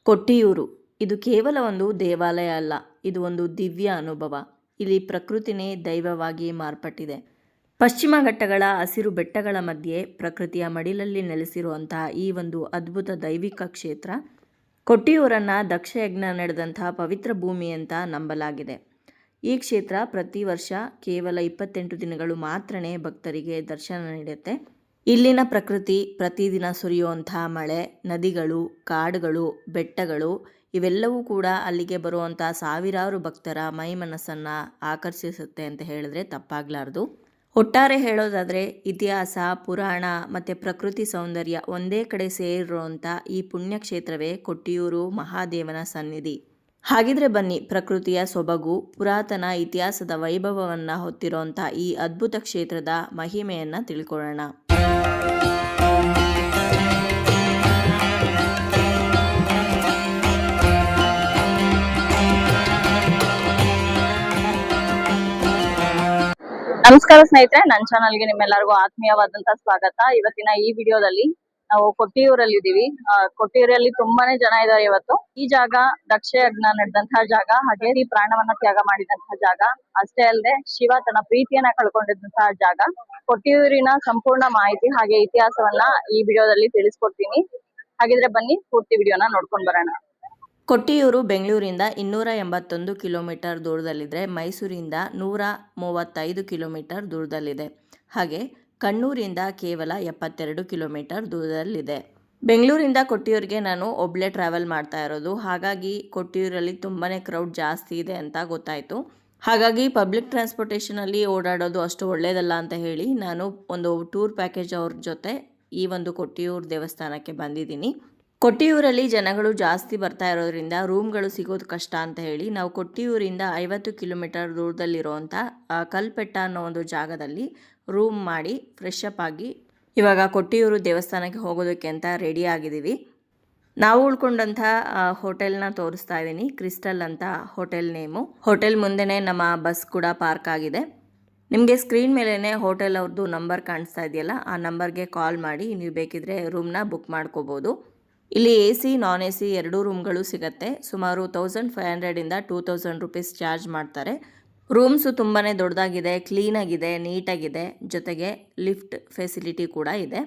ಕೊಟ್ಟಿಯೂರು ಇದು ಕೇವಲ ಒಂದು ದೇವಾಲಯ ಅಲ್ಲ, ಇದು ಒಂದು ದಿವ್ಯ ಅನುಭವ. ಇಲ್ಲಿ ಪ್ರಕೃತಿನೇ ದೈವವಾಗಿ ಮಾರ್ಪಟ್ಟಿದೆ. ಪಶ್ಚಿಮ ಘಟ್ಟಗಳ ಹಸಿರು ಬೆಟ್ಟಗಳ ಮಧ್ಯೆ ಪ್ರಕೃತಿಯ ಮಡಿಲಲ್ಲಿ ನೆಲೆಸಿರುವಂತಹ ಈ ಒಂದು ಅದ್ಭುತ ದೈವಿಕ ಕ್ಷೇತ್ರ ಕೊಟ್ಟಿಯೂರನ್ನು ದಕ್ಷಯಜ್ಞ ನಡೆದಂತಹ ಪವಿತ್ರ ಭೂಮಿ ಅಂತ ನಂಬಲಾಗಿದೆ. ಈ ಕ್ಷೇತ್ರ ಪ್ರತಿ ವರ್ಷ ಕೇವಲ 28 ದಿನಗಳು ಮಾತ್ರನೇ ಭಕ್ತರಿಗೆ ದರ್ಶನ ನೀಡುತ್ತೆ. ಇಲ್ಲಿನ ಪ್ರಕೃತಿ, ಪ್ರತಿದಿನ ಸುರಿಯುವಂತಹ ಮಳೆ, ನದಿಗಳು, ಕಾಡುಗಳು, ಬೆಟ್ಟಗಳು ಇವೆಲ್ಲವೂ ಕೂಡ ಅಲ್ಲಿಗೆ ಬರುವಂಥ ಸಾವಿರಾರು ಭಕ್ತರ ಮೈ ಮನಸ್ಸನ್ನು ಆಕರ್ಷಿಸುತ್ತೆ ಅಂತ ಹೇಳಿದ್ರೆ ತಪ್ಪಾಗಲಾರ್ದು. ಒಟ್ಟಾರೆ ಹೇಳೋದಾದರೆ ಇತಿಹಾಸ, ಪುರಾಣ ಮತ್ತು ಪ್ರಕೃತಿ ಸೌಂದರ್ಯ ಒಂದೇ ಕಡೆ ಸೇರಿರುವಂಥ ಈ ಪುಣ್ಯಕ್ಷೇತ್ರವೇ ಕೊಟ್ಟಿಯೂರು ಮಹಾದೇವನ ಸನ್ನಿಧಿ. ಹಾಗಿದ್ರೆ ಬನ್ನಿ, ಪ್ರಕೃತಿಯ ಸೊಬಗು, ಪುರಾತನ ಇತಿಹಾಸದ ವೈಭವವನ್ನು ಹೊತ್ತಿರುವಂಥ ಈ ಅದ್ಭುತ ಕ್ಷೇತ್ರದ ಮಹಿಮೆಯನ್ನು ತಿಳ್ಕೊಳ್ಳೋಣ. ನಮಸ್ಕಾರ ಸ್ನೇಹಿತರೆ, ನನ್ನ ಚಾನಲ್ಗೆ ನಿಮ್ಮೆಲ್ಲರಿಗೂ ಆತ್ಮೀಯವಾದಂತಹ ಸ್ವಾಗತ. ಇವತ್ತಿನ ಈ ವಿಡಿಯೋದಲ್ಲಿ ನಾವು ಕೊಟ್ಟಿಯೂರಲ್ಲಿ ಇದೀವಿ. ಕೊಟ್ಟಿಯೂರಲ್ಲಿ ತುಂಬಾನೇ ಜನ ಇದ್ದಾರೆ ಇವತ್ತು. ಈ ಜಾಗ ದಕ್ಷಯಜ್ಞ ನಡೆದಂತಹ ಜಾಗ, ಹಾಗೆ ಈ ಪ್ರಾಣವನ್ನ ತ್ಯಾಗ ಮಾಡಿದಂತಹ ಜಾಗ. ಅಷ್ಟೇ ಅಲ್ಲದೆ ಶಿವ ತನ್ನ ಪ್ರೀತಿಯನ್ನ ಕಳ್ಕೊಂಡಿದ್ದಂತಹ ಜಾಗ. ಕೊಟ್ಟಿಯೂರಿನ ಸಂಪೂರ್ಣ ಮಾಹಿತಿ ಹಾಗೆ ಇತಿಹಾಸವನ್ನ ಈ ವಿಡಿಯೋದಲ್ಲಿ ತಿಳಿಸ್ಕೊಡ್ತೀನಿ. ಹಾಗಿದ್ರೆ ಬನ್ನಿ ಪೂರ್ತಿ ವಿಡಿಯೋನ ನೋಡ್ಕೊಂಡು ಬರೋಣ. ಕೊಟ್ಟಿಯೂರು ಬೆಂಗಳೂರಿಂದ 281 ಕಿಲೋಮೀಟರ್ ದೂರದಲ್ಲಿದೆ. ಮೈಸೂರಿಂದ 135 ಕಿಲೋಮೀಟರ್ ದೂರದಲ್ಲಿದೆ. ಹಾಗೆ ಕಣ್ಣೂರಿಂದ ಕೇವಲ 72 ಕಿಲೋಮೀಟರ್ ದೂರದಲ್ಲಿದೆ. ಬೆಂಗಳೂರಿಂದ ಕೊಟ್ಟಿಯೂರಿಗೆ ನಾನು ಒಬ್ಳೆ ಟ್ರಾವೆಲ್ ಮಾಡ್ತಾ ಇರೋದು. ಹಾಗಾಗಿ ಕೊಟ್ಟಿಯೂರಲ್ಲಿ ತುಂಬಾ ಕ್ರೌಡ್ ಜಾಸ್ತಿ ಇದೆ ಅಂತ ಗೊತ್ತಾಯಿತು. ಹಾಗಾಗಿ ಪಬ್ಲಿಕ್ ಟ್ರಾನ್ಸ್ಪೋರ್ಟೇಷನಲ್ಲಿ ಓಡಾಡೋದು ಅಷ್ಟು ಒಳ್ಳೆಯದಲ್ಲ ಅಂತ ಹೇಳಿ ನಾನು ಒಂದು ಟೂರ್ ಪ್ಯಾಕೇಜ್ ಅವ್ರ ಜೊತೆ ಈ ಒಂದು ಕೊಟ್ಟಿಯೂರು ದೇವಸ್ಥಾನಕ್ಕೆ ಬಂದಿದ್ದೀನಿ. ಕೊಟ್ಟಿಯೂರಲ್ಲಿ ಜನಗಳು ಜಾಸ್ತಿ ಬರ್ತಾ ಇರೋದ್ರಿಂದ ರೂಮ್ಗಳು ಸಿಗೋದು ಕಷ್ಟ ಅಂತ ಹೇಳಿ ನಾವು ಕೊಟ್ಟಿಯೂರಿಂದ 50 ಕಿಲೋಮೀಟರ್ ದೂರದಲ್ಲಿರುವಂಥ ಕಲ್ಪೆಟ್ಟ ಅನ್ನೋ ಒಂದು ಜಾಗದಲ್ಲಿ ರೂಮ್ ಮಾಡಿ ಫ್ರೆಶ್ ಅಪ್ ಆಗಿ ಇವಾಗ ಕೊಟ್ಟಿಯೂರು ದೇವಸ್ಥಾನಕ್ಕೆ ಹೋಗೋದಕ್ಕೆ ಅಂತ ರೆಡಿ ಆಗಿದ್ದೀವಿ. ನಾವು ಉಳ್ಕೊಂಡಂಥ ಹೋಟೆಲ್ನ ತೋರಿಸ್ತಾ ಇದ್ದೀನಿ. ಕ್ರಿಸ್ಟಲ್ ಅಂತ ಹೋಟೆಲ್ ನೇಮು. ಹೋಟೆಲ್ ಮುಂದೆನೇ ನಮ್ಮ ಬಸ್ ಕೂಡ ಪಾರ್ಕ್ ಆಗಿದೆ. ನಿಮಗೆ ಸ್ಕ್ರೀನ್ ಮೇಲೇ ಹೋಟೆಲ್ ಅವ್ರದ್ದು ನಂಬರ್ ಕಾಣಿಸ್ತಾ ಇದೆಯಲ್ಲ, ಆ ನಂಬರ್ಗೆ ಕಾಲ್ ಮಾಡಿ ನೀವು ಬೇಕಿದ್ರೆ ರೂಮ್ನ ಬುಕ್ ಮಾಡ್ಕೋಬೋದು. ಇಲ್ಲಿ AC, ನಾನ್ AC ಎರಡೂ ರೂಮ್ಗಳು ಸಿಗುತ್ತೆ. ಸುಮಾರು 1500 2000 ರುಪೀಸ್ ಚಾರ್ಜ್ ಮಾಡ್ತಾರೆ. ರೂಮ್ಸು ತುಂಬಾ ದೊಡ್ಡದಾಗಿದೆ, ಕ್ಲೀನಾಗಿದೆ, ನೀಟಾಗಿದೆ. ಜೊತೆಗೆ ಲಿಫ್ಟ್ ಫೆಸಿಲಿಟಿ ಕೂಡ ಇದೆ.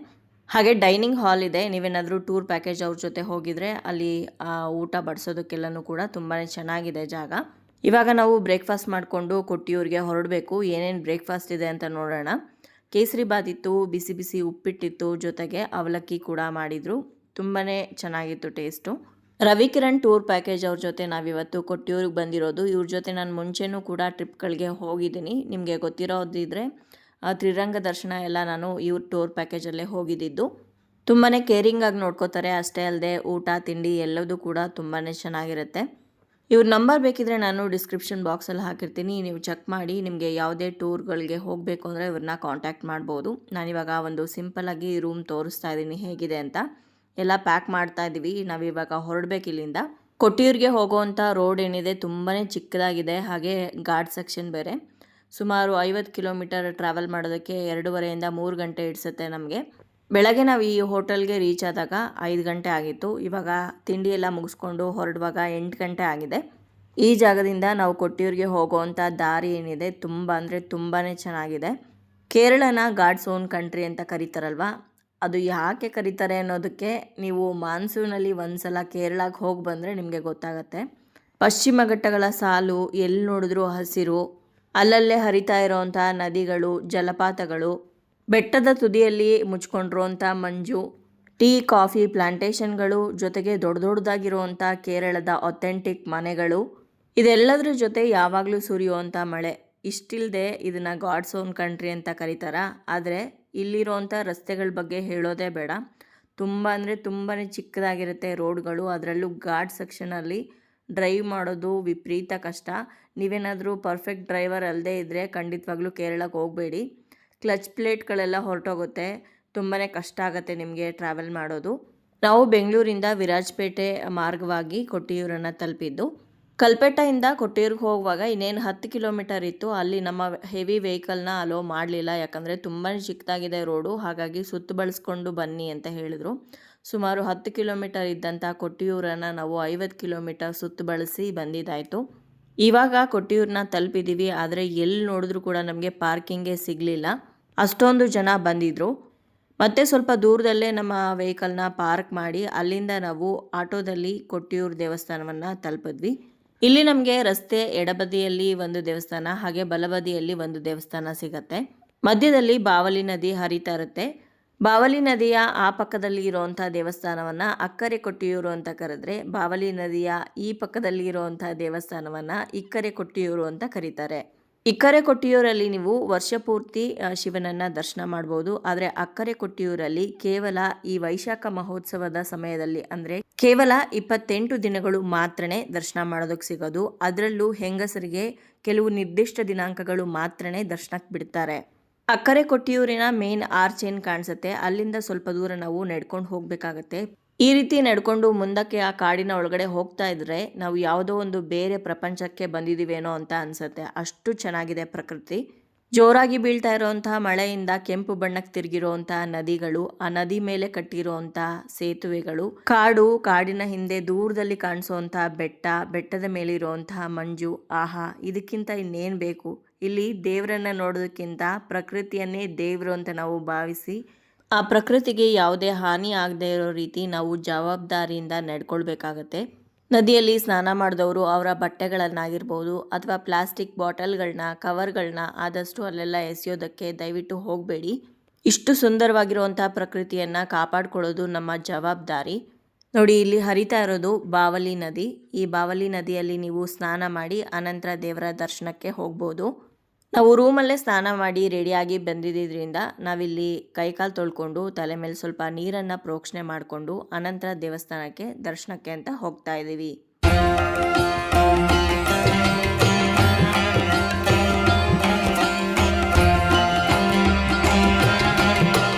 ಹಾಗೆ ಡೈನಿಂಗ್ ಹಾಲ್ ಇದೆ. ನೀವೇನಾದರೂ ಟೂರ್ ಪ್ಯಾಕೇಜ್ ಅವ್ರ ಜೊತೆ ಹೋಗಿದರೆ ಅಲ್ಲಿ ಊಟ ಬಡಿಸೋದಕ್ಕೆಲ್ಲನೂ ಕೂಡ ತುಂಬಾ ಚೆನ್ನಾಗಿದೆ ಜಾಗ. ಇವಾಗ ನಾವು ಬ್ರೇಕ್ಫಾಸ್ಟ್ ಮಾಡಿಕೊಂಡು ಕೊಟ್ಟಿಯೂರಿಗೆ ಹೊರಡಬೇಕು. ಏನೇನು ಬ್ರೇಕ್ಫಾಸ್ಟ್ ಇದೆ ಅಂತ ನೋಡೋಣ. ಕೇಸರಿ ಬಾತ್ ಇತ್ತು, ಬಿಸಿ ಬಿಸಿ ಉಪ್ಪಿಟ್ಟಿತ್ತು, ಜೊತೆಗೆ ಅವಲಕ್ಕಿ ಕೂಡ ಮಾಡಿದರು. ತುಂಬಾ ಚೆನ್ನಾಗಿತ್ತು ಟೇಸ್ಟು. ರವಿಕಿರಣ್ ಟೂರ್ ಪ್ಯಾಕೇಜ್ ಅವ್ರ ಜೊತೆ ನಾವಿವತ್ತು ಕೊಟ್ಟಿಯೂರಿಗೆ ಬಂದಿರೋದು. ಇವ್ರ ಜೊತೆ ನಾನು ಮುಂಚೆನೂ ಕೂಡ ಟ್ರಿಪ್ಗಳಿಗೆ ಹೋಗಿದ್ದೀನಿ. ನಿಮಗೆ ಗೊತ್ತಿರೋದಿದ್ರೆ ತ್ರಿರಂಗ ದರ್ಶನ ಎಲ್ಲ ನಾನು ಇವ್ರ ಟೂರ್ ಪ್ಯಾಕೇಜಲ್ಲೇ ಹೋಗಿದ್ದಿದ್ದು. ತುಂಬಾ ಕೇರಿಂಗಾಗಿ ನೋಡ್ಕೋತಾರೆ. ಅಷ್ಟೇ ಅಲ್ಲದೆ ಊಟ ತಿಂಡಿ ಎಲ್ಲದೂ ಕೂಡ ತುಂಬಾ ಚೆನ್ನಾಗಿರುತ್ತೆ. ಇವ್ರ ನಂಬರ್ ಬೇಕಿದ್ರೆ ನಾನು ಡಿಸ್ಕ್ರಿಪ್ಷನ್ ಬಾಕ್ಸಲ್ಲಿ ಹಾಕಿರ್ತೀನಿ. ನೀವು ಚೆಕ್ ಮಾಡಿ ನಿಮಗೆ ಯಾವುದೇ ಟೂರ್ಗಳಿಗೆ ಹೋಗಬೇಕು ಅಂದರೆ ಇವ್ರನ್ನ ಕಾಂಟ್ಯಾಕ್ಟ್ ಮಾಡ್ಬೋದು. ನಾನಿವಾಗ ಒಂದು ಸಿಂಪಲ್ಲಾಗಿ ರೂಮ್ ತೋರಿಸ್ತಾ ಇದ್ದೀನಿ ಹೇಗಿದೆ ಅಂತ. ಎಲ್ಲ ಪ್ಯಾಕ್ ಮಾಡ್ತಾ ಇದ್ದೀವಿ. ನಾವಿವಾಗ ಹೊರಡಬೇಕು ಇಲ್ಲಿಂದ. ಕೊಟ್ಟಿಯೂರಿಗೆ ಹೋಗುವಂಥ ರೋಡ್ ಏನಿದೆ ತುಂಬಾ ಚಿಕ್ಕದಾಗಿದೆ. ಹಾಗೆ ಘಾಟ್ ಸೆಕ್ಷನ್ ಬೇರೆ. ಸುಮಾರು 50 ಕಿಲೋಮೀಟರ್ ಟ್ರಾವೆಲ್ ಮಾಡೋದಕ್ಕೆ 2.5 3 ಗಂಟೆ ಹಿಡಿಸುತ್ತೆ ನಮಗೆ. ಬೆಳಗ್ಗೆ ನಾವು ಈ ಹೋಟೆಲ್ಗೆ ರೀಚ್ ಆದಾಗ 5 ಗಂಟೆ ಆಗಿತ್ತು. ಇವಾಗ ತಿಂಡಿ ಎಲ್ಲ ಮುಗಿಸ್ಕೊಂಡು ಹೊರಡುವಾಗ 8 ಗಂಟೆ ಆಗಿದೆ. ಈ ಜಾಗದಿಂದ ನಾವು ಕೊಟ್ಟಿಯೂರಿಗೆ ಹೋಗುವಂಥ ದಾರಿ ಏನಿದೆ ತುಂಬ ತುಂಬಾ ಚೆನ್ನಾಗಿದೆ. ಕೇರಳನ ಗಾಡ್ಸ್ ಓನ್ ಕಂಟ್ರಿ ಅಂತ ಕರೀತಾರಲ್ವ, ಅದು ಯಾಕೆ ಕರೀತಾರೆ ಅನ್ನೋದಕ್ಕೆ ನೀವು ಮಾನ್ಸೂನಲ್ಲಿ ಒಂದ್ಸಲ ಕೇರಳಕ್ಕೆ ಹೋಗಿ ಬಂದರೆ ನಿಮಗೆ ಗೊತ್ತಾಗತ್ತೆ. ಪಶ್ಚಿಮ ಘಟ್ಟಗಳ ಸಾಲು, ಎಲ್ಲಿ ನೋಡಿದ್ರೂ ಹಸಿರು, ಅಲ್ಲಲ್ಲೇ ಹರಿತಾ ಇರೋವಂಥ ನದಿಗಳು, ಜಲಪಾತಗಳು, ಬೆಟ್ಟದ ತುದಿಯಲ್ಲಿ ಮುಚ್ಕೊಂಡಿರುವಂಥ ಮಂಜು, ಟೀ ಕಾಫಿ ಪ್ಲಾಂಟೇಷನ್ಗಳು, ಜೊತೆಗೆ ದೊಡ್ಡದಾಗಿರುವಂಥ ಕೇರಳದ ಅಥೆಂಟಿಕ್ ಮನೆಗಳು, ಇದೆಲ್ಲದರ ಜೊತೆ ಯಾವಾಗಲೂ ಸುರಿಯುವಂಥ ಮಳೆ. ಇಷ್ಟಿಲ್ಲದೆ ಇದನ್ನು ಗಾಡ್ಸ್ ಓನ್ ಕಂಟ್ರಿ ಅಂತ ಕರೀತಾರ. ಆದರೆ ಇಲ್ಲಿರುವಂಥ ರಸ್ತೆಗಳ ಬಗ್ಗೆ ಹೇಳೋದೇ ಬೇಡ. ತುಂಬಾ ಚಿಕ್ಕದಾಗಿರುತ್ತೆ ರೋಡ್ಗಳು. ಅದರಲ್ಲೂ ಘಾಟ್ ಸೆಕ್ಷನಲ್ಲಿ ಡ್ರೈವ್ ಮಾಡೋದು ವಿಪರೀತ ಕಷ್ಟ. ನೀವೇನಾದರೂ ಪರ್ಫೆಕ್ಟ್ ಡ್ರೈವರ್ ಅಲ್ಲದೆ ಇದ್ದರೆ ಖಂಡಿತವಾಗ್ಲೂ ಕೇರಳಕ್ಕೆ ಹೋಗಬೇಡಿ. ಕ್ಲಚ್ ಪ್ಲೇಟ್ಗಳೆಲ್ಲ ಹೊರಟೋಗುತ್ತೆ. ತುಂಬಾ ಕಷ್ಟ ಆಗುತ್ತೆ ನಿಮಗೆ ಟ್ರಾವೆಲ್ ಮಾಡೋದು. ನಾವು ಬೆಂಗಳೂರಿಂದ ವಿರಾಜಪೇಟೆ ಮಾರ್ಗವಾಗಿ ಕೊಟ್ಟಿಯೂರನ್ನು ತಲುಪಿದ್ದು. ಕಲ್ಪೆಟ್ಟೆಯಿಂದ ಕೊಟ್ಟಿಯೂರಿಗೆ ಹೋಗುವಾಗ ಇನ್ನೇನು 10 ಕಿಲೋಮೀಟರ್ ಇತ್ತು. ಅಲ್ಲಿ ನಮ್ಮ ಹೆವಿ ವೆಹಿಕಲ್ನ ಅಲೋ ಮಾಡಲಿಲ್ಲ. ಯಾಕಂದರೆ ತುಂಬಾ ಚಿಕ್ಕದಾಗಿದೆ ರೋಡು. ಹಾಗಾಗಿ ಸುತ್ತು ಬಳಸ್ಕೊಂಡು ಬನ್ನಿ ಅಂತ ಹೇಳಿದರು. ಸುಮಾರು 10 ಕಿಲೋಮೀಟರ್ ಇದ್ದಂಥ ಕೊಟ್ಟಿಯೂರನ್ನು ನಾವು 50 ಕಿಲೋಮೀಟರ್ ಸುತ್ತು ಬಳಸಿ ಬಂದಿದ್ದಾಯಿತು. ಇವಾಗ ಕೊಟ್ಟಿಯೂರನ್ನ ತಲುಪಿದ್ದೀವಿ. ಆದರೆ ಎಲ್ಲಿ ನೋಡಿದ್ರೂ ಕೂಡ ನಮಗೆ ಪಾರ್ಕಿಂಗೇ ಸಿಗಲಿಲ್ಲ, ಅಷ್ಟೊಂದು ಜನ ಬಂದಿದ್ದರು. ಮತ್ತೆ ಸ್ವಲ್ಪ ದೂರದಲ್ಲೇ ನಮ್ಮ ವೆಹಿಕಲ್ನ ಪಾರ್ಕ್ ಮಾಡಿ ಅಲ್ಲಿಂದ ನಾವು ಆಟೋದಲ್ಲಿ ಕೊಟ್ಟಿಯೂರು ದೇವಸ್ಥಾನವನ್ನು ತಲುಪಿದ್ವಿ. ಇಲ್ಲಿ ನಮಗೆ ರಸ್ತೆ ಎಡಬದಿಯಲ್ಲಿ ಒಂದು ದೇವಸ್ಥಾನ, ಹಾಗೆ ಬಲಬದಿಯಲ್ಲಿ ಒಂದು ದೇವಸ್ಥಾನ ಸಿಗತ್ತೆ. ಮಧ್ಯದಲ್ಲಿ ಬಾವಲಿ ನದಿ ಹರಿತಾ ಇರುತ್ತೆ. ಬಾವಲಿ ನದಿಯ ಆ ಪಕ್ಕದಲ್ಲಿ ಇರುವಂಥ ದೇವಸ್ಥಾನವನ್ನು ಅಕ್ಕರೆ ಕೊಟ್ಟಿಯೂರು ಅಂತ ಕರೆದ್ರೆ, ಬಾವಲಿ ನದಿಯ ಈ ಪಕ್ಕದಲ್ಲಿ ಇರುವಂಥ ದೇವಸ್ಥಾನವನ್ನು ಇಕ್ಕರೆ ಕೊಟ್ಟಿಯೂರು ಅಂತ ಕರೀತಾರೆ. ಇಕ್ಕರೆ ಕೊಟ್ಟಿಯೂರಲ್ಲಿ ನೀವು ವರ್ಷ ಪೂರ್ತಿ ಶಿವನನ್ನು ದರ್ಶನ ಮಾಡ್ಬೋದು. ಆದರೆ ಅಕ್ಕರೆ ಕೊಟ್ಟಿಯೂರಲ್ಲಿ ಕೇವಲ ಈ ವೈಶಾಖ ಮಹೋತ್ಸವದ ಸಮಯದಲ್ಲಿ, ಅಂದರೆ ಕೇವಲ 28 ದಿನಗಳು ಮಾತ್ರನೇ ದರ್ಶನ ಮಾಡೋದಕ್ಕೆ ಸಿಗೋದು. ಅದರಲ್ಲೂ ಹೆಂಗಸರಿಗೆ ಕೆಲವು ನಿರ್ದಿಷ್ಟ ದಿನಾಂಕಗಳು ಮಾತ್ರನೇ ದರ್ಶನಕ್ಕೆ ಬಿಡ್ತಾರೆ. ಅಕ್ಕರೆ ಕೊಟ್ಟಿಯೂರಿನ ಮೇನ್ ಆರ್ಚ್ ಏನು ಕಾಣಿಸುತ್ತೆ, ಅಲ್ಲಿಂದ ಸ್ವಲ್ಪ ದೂರ ನಾವು ನಡ್ಕೊಂಡು ಹೋಗಬೇಕಾಗತ್ತೆ. ಈ ರೀತಿ ನಡ್ಕೊಂಡು ಮುಂದಕ್ಕೆ ಆ ಕಾಡಿನ ಒಳಗಡೆ ಹೋಗ್ತಾ ಇದ್ರೆ ನಾವು ಯಾವುದೋ ಒಂದು ಬೇರೆ ಪ್ರಪಂಚಕ್ಕೆ ಬಂದಿದ್ದೀವೇನೋ ಅಂತ ಅನ್ಸುತ್ತೆ. ಅಷ್ಟು ಚೆನ್ನಾಗಿದೆ ಪ್ರಕೃತಿ. ಜೋರಾಗಿ ಬೀಳ್ತಾ ಇರೋವಂತಹ ಮಳೆಯಿಂದ ಕೆಂಪು ಬಣ್ಣಕ್ಕೆ ತಿರುಗಿರುವಂತಹ ನದಿಗಳು, ಆ ನದಿ ಮೇಲೆ ಕಟ್ಟಿರುವಂತಹ ಸೇತುವೆಗಳು, ಕಾಡು, ಕಾಡಿನ ಹಿಂದೆ ದೂರದಲ್ಲಿ ಕಾಣಿಸುವಂತಹ ಬೆಟ್ಟ, ಬೆಟ್ಟದ ಮೇಲೆ ಇರುವಂತಹ ಮಂಜು, ಆಹಾ, ಇದಕ್ಕಿಂತ ಇನ್ನೇನು ಬೇಕು? ಇಲ್ಲಿ ದೇವರನ್ನ ನೋಡೋದಕ್ಕಿಂತ ಪ್ರಕೃತಿಯನ್ನೇ ದೇವರು ಅಂತ ನಾವು ಭಾವಿಸಿ ಆ ಪ್ರಕೃತಿಗೆ ಯಾವುದೇ ಹಾನಿ ಆಗದೆ ಇರೋ ರೀತಿ ನಾವು ಜವಾಬ್ದಾರಿಯಿಂದ ನಡ್ಕೊಳ್ಬೇಕಾಗತ್ತೆ. ನದಿಯಲ್ಲಿ ಸ್ನಾನ ಮಾಡಿದವರು ಅವರ ಬಟ್ಟೆಗಳನ್ನಾಗಿರ್ಬೋದು ಅಥವಾ ಪ್ಲಾಸ್ಟಿಕ್ ಬಾಟಲ್ಗಳನ್ನ, ಕವರ್ಗಳನ್ನ ಆದಷ್ಟು ಅಲ್ಲೆಲ್ಲ ಎಸೆಯೋದಕ್ಕೆ ದಯವಿಟ್ಟು ಹೋಗಬೇಡಿ. ಇಷ್ಟು ಸುಂದರವಾಗಿರುವಂಥ ಪ್ರಕೃತಿಯನ್ನು ಕಾಪಾಡ್ಕೊಳ್ಳೋದು ನಮ್ಮ ಜವಾಬ್ದಾರಿ. ನೋಡಿ, ಇಲ್ಲಿ ಹರಿತಾ ಇರೋದು ಬಾವಲಿ ನದಿ. ಈ ಬಾವಲಿ ನದಿಯಲ್ಲಿ ನೀವು ಸ್ನಾನ ಮಾಡಿ ಅನಂತರ ದೇವರ ದರ್ಶನಕ್ಕೆ ಹೋಗ್ಬೋದು. ನಾವು ರೂಮಲ್ಲೇ ಸ್ನಾನ ಮಾಡಿ ರೆಡಿಯಾಗಿ ಬಂದಿದ್ದರಿಂದ ನಾವಿಲ್ಲಿ ಕೈಕಾಲು ತೊಳ್ಕೊಂಡು ತಲೆ ಮೇಲೆ ಸ್ವಲ್ಪ ನೀರನ್ನು ಪ್ರೋಕ್ಷಣೆ ಮಾಡಿಕೊಂಡು ಅನಂತರ ದೇವಸ್ಥಾನಕ್ಕೆ ದರ್ಶನಕ್ಕೆ ಅಂತ ಹೋಗ್ತಾ ಇದ್ದೀವಿ.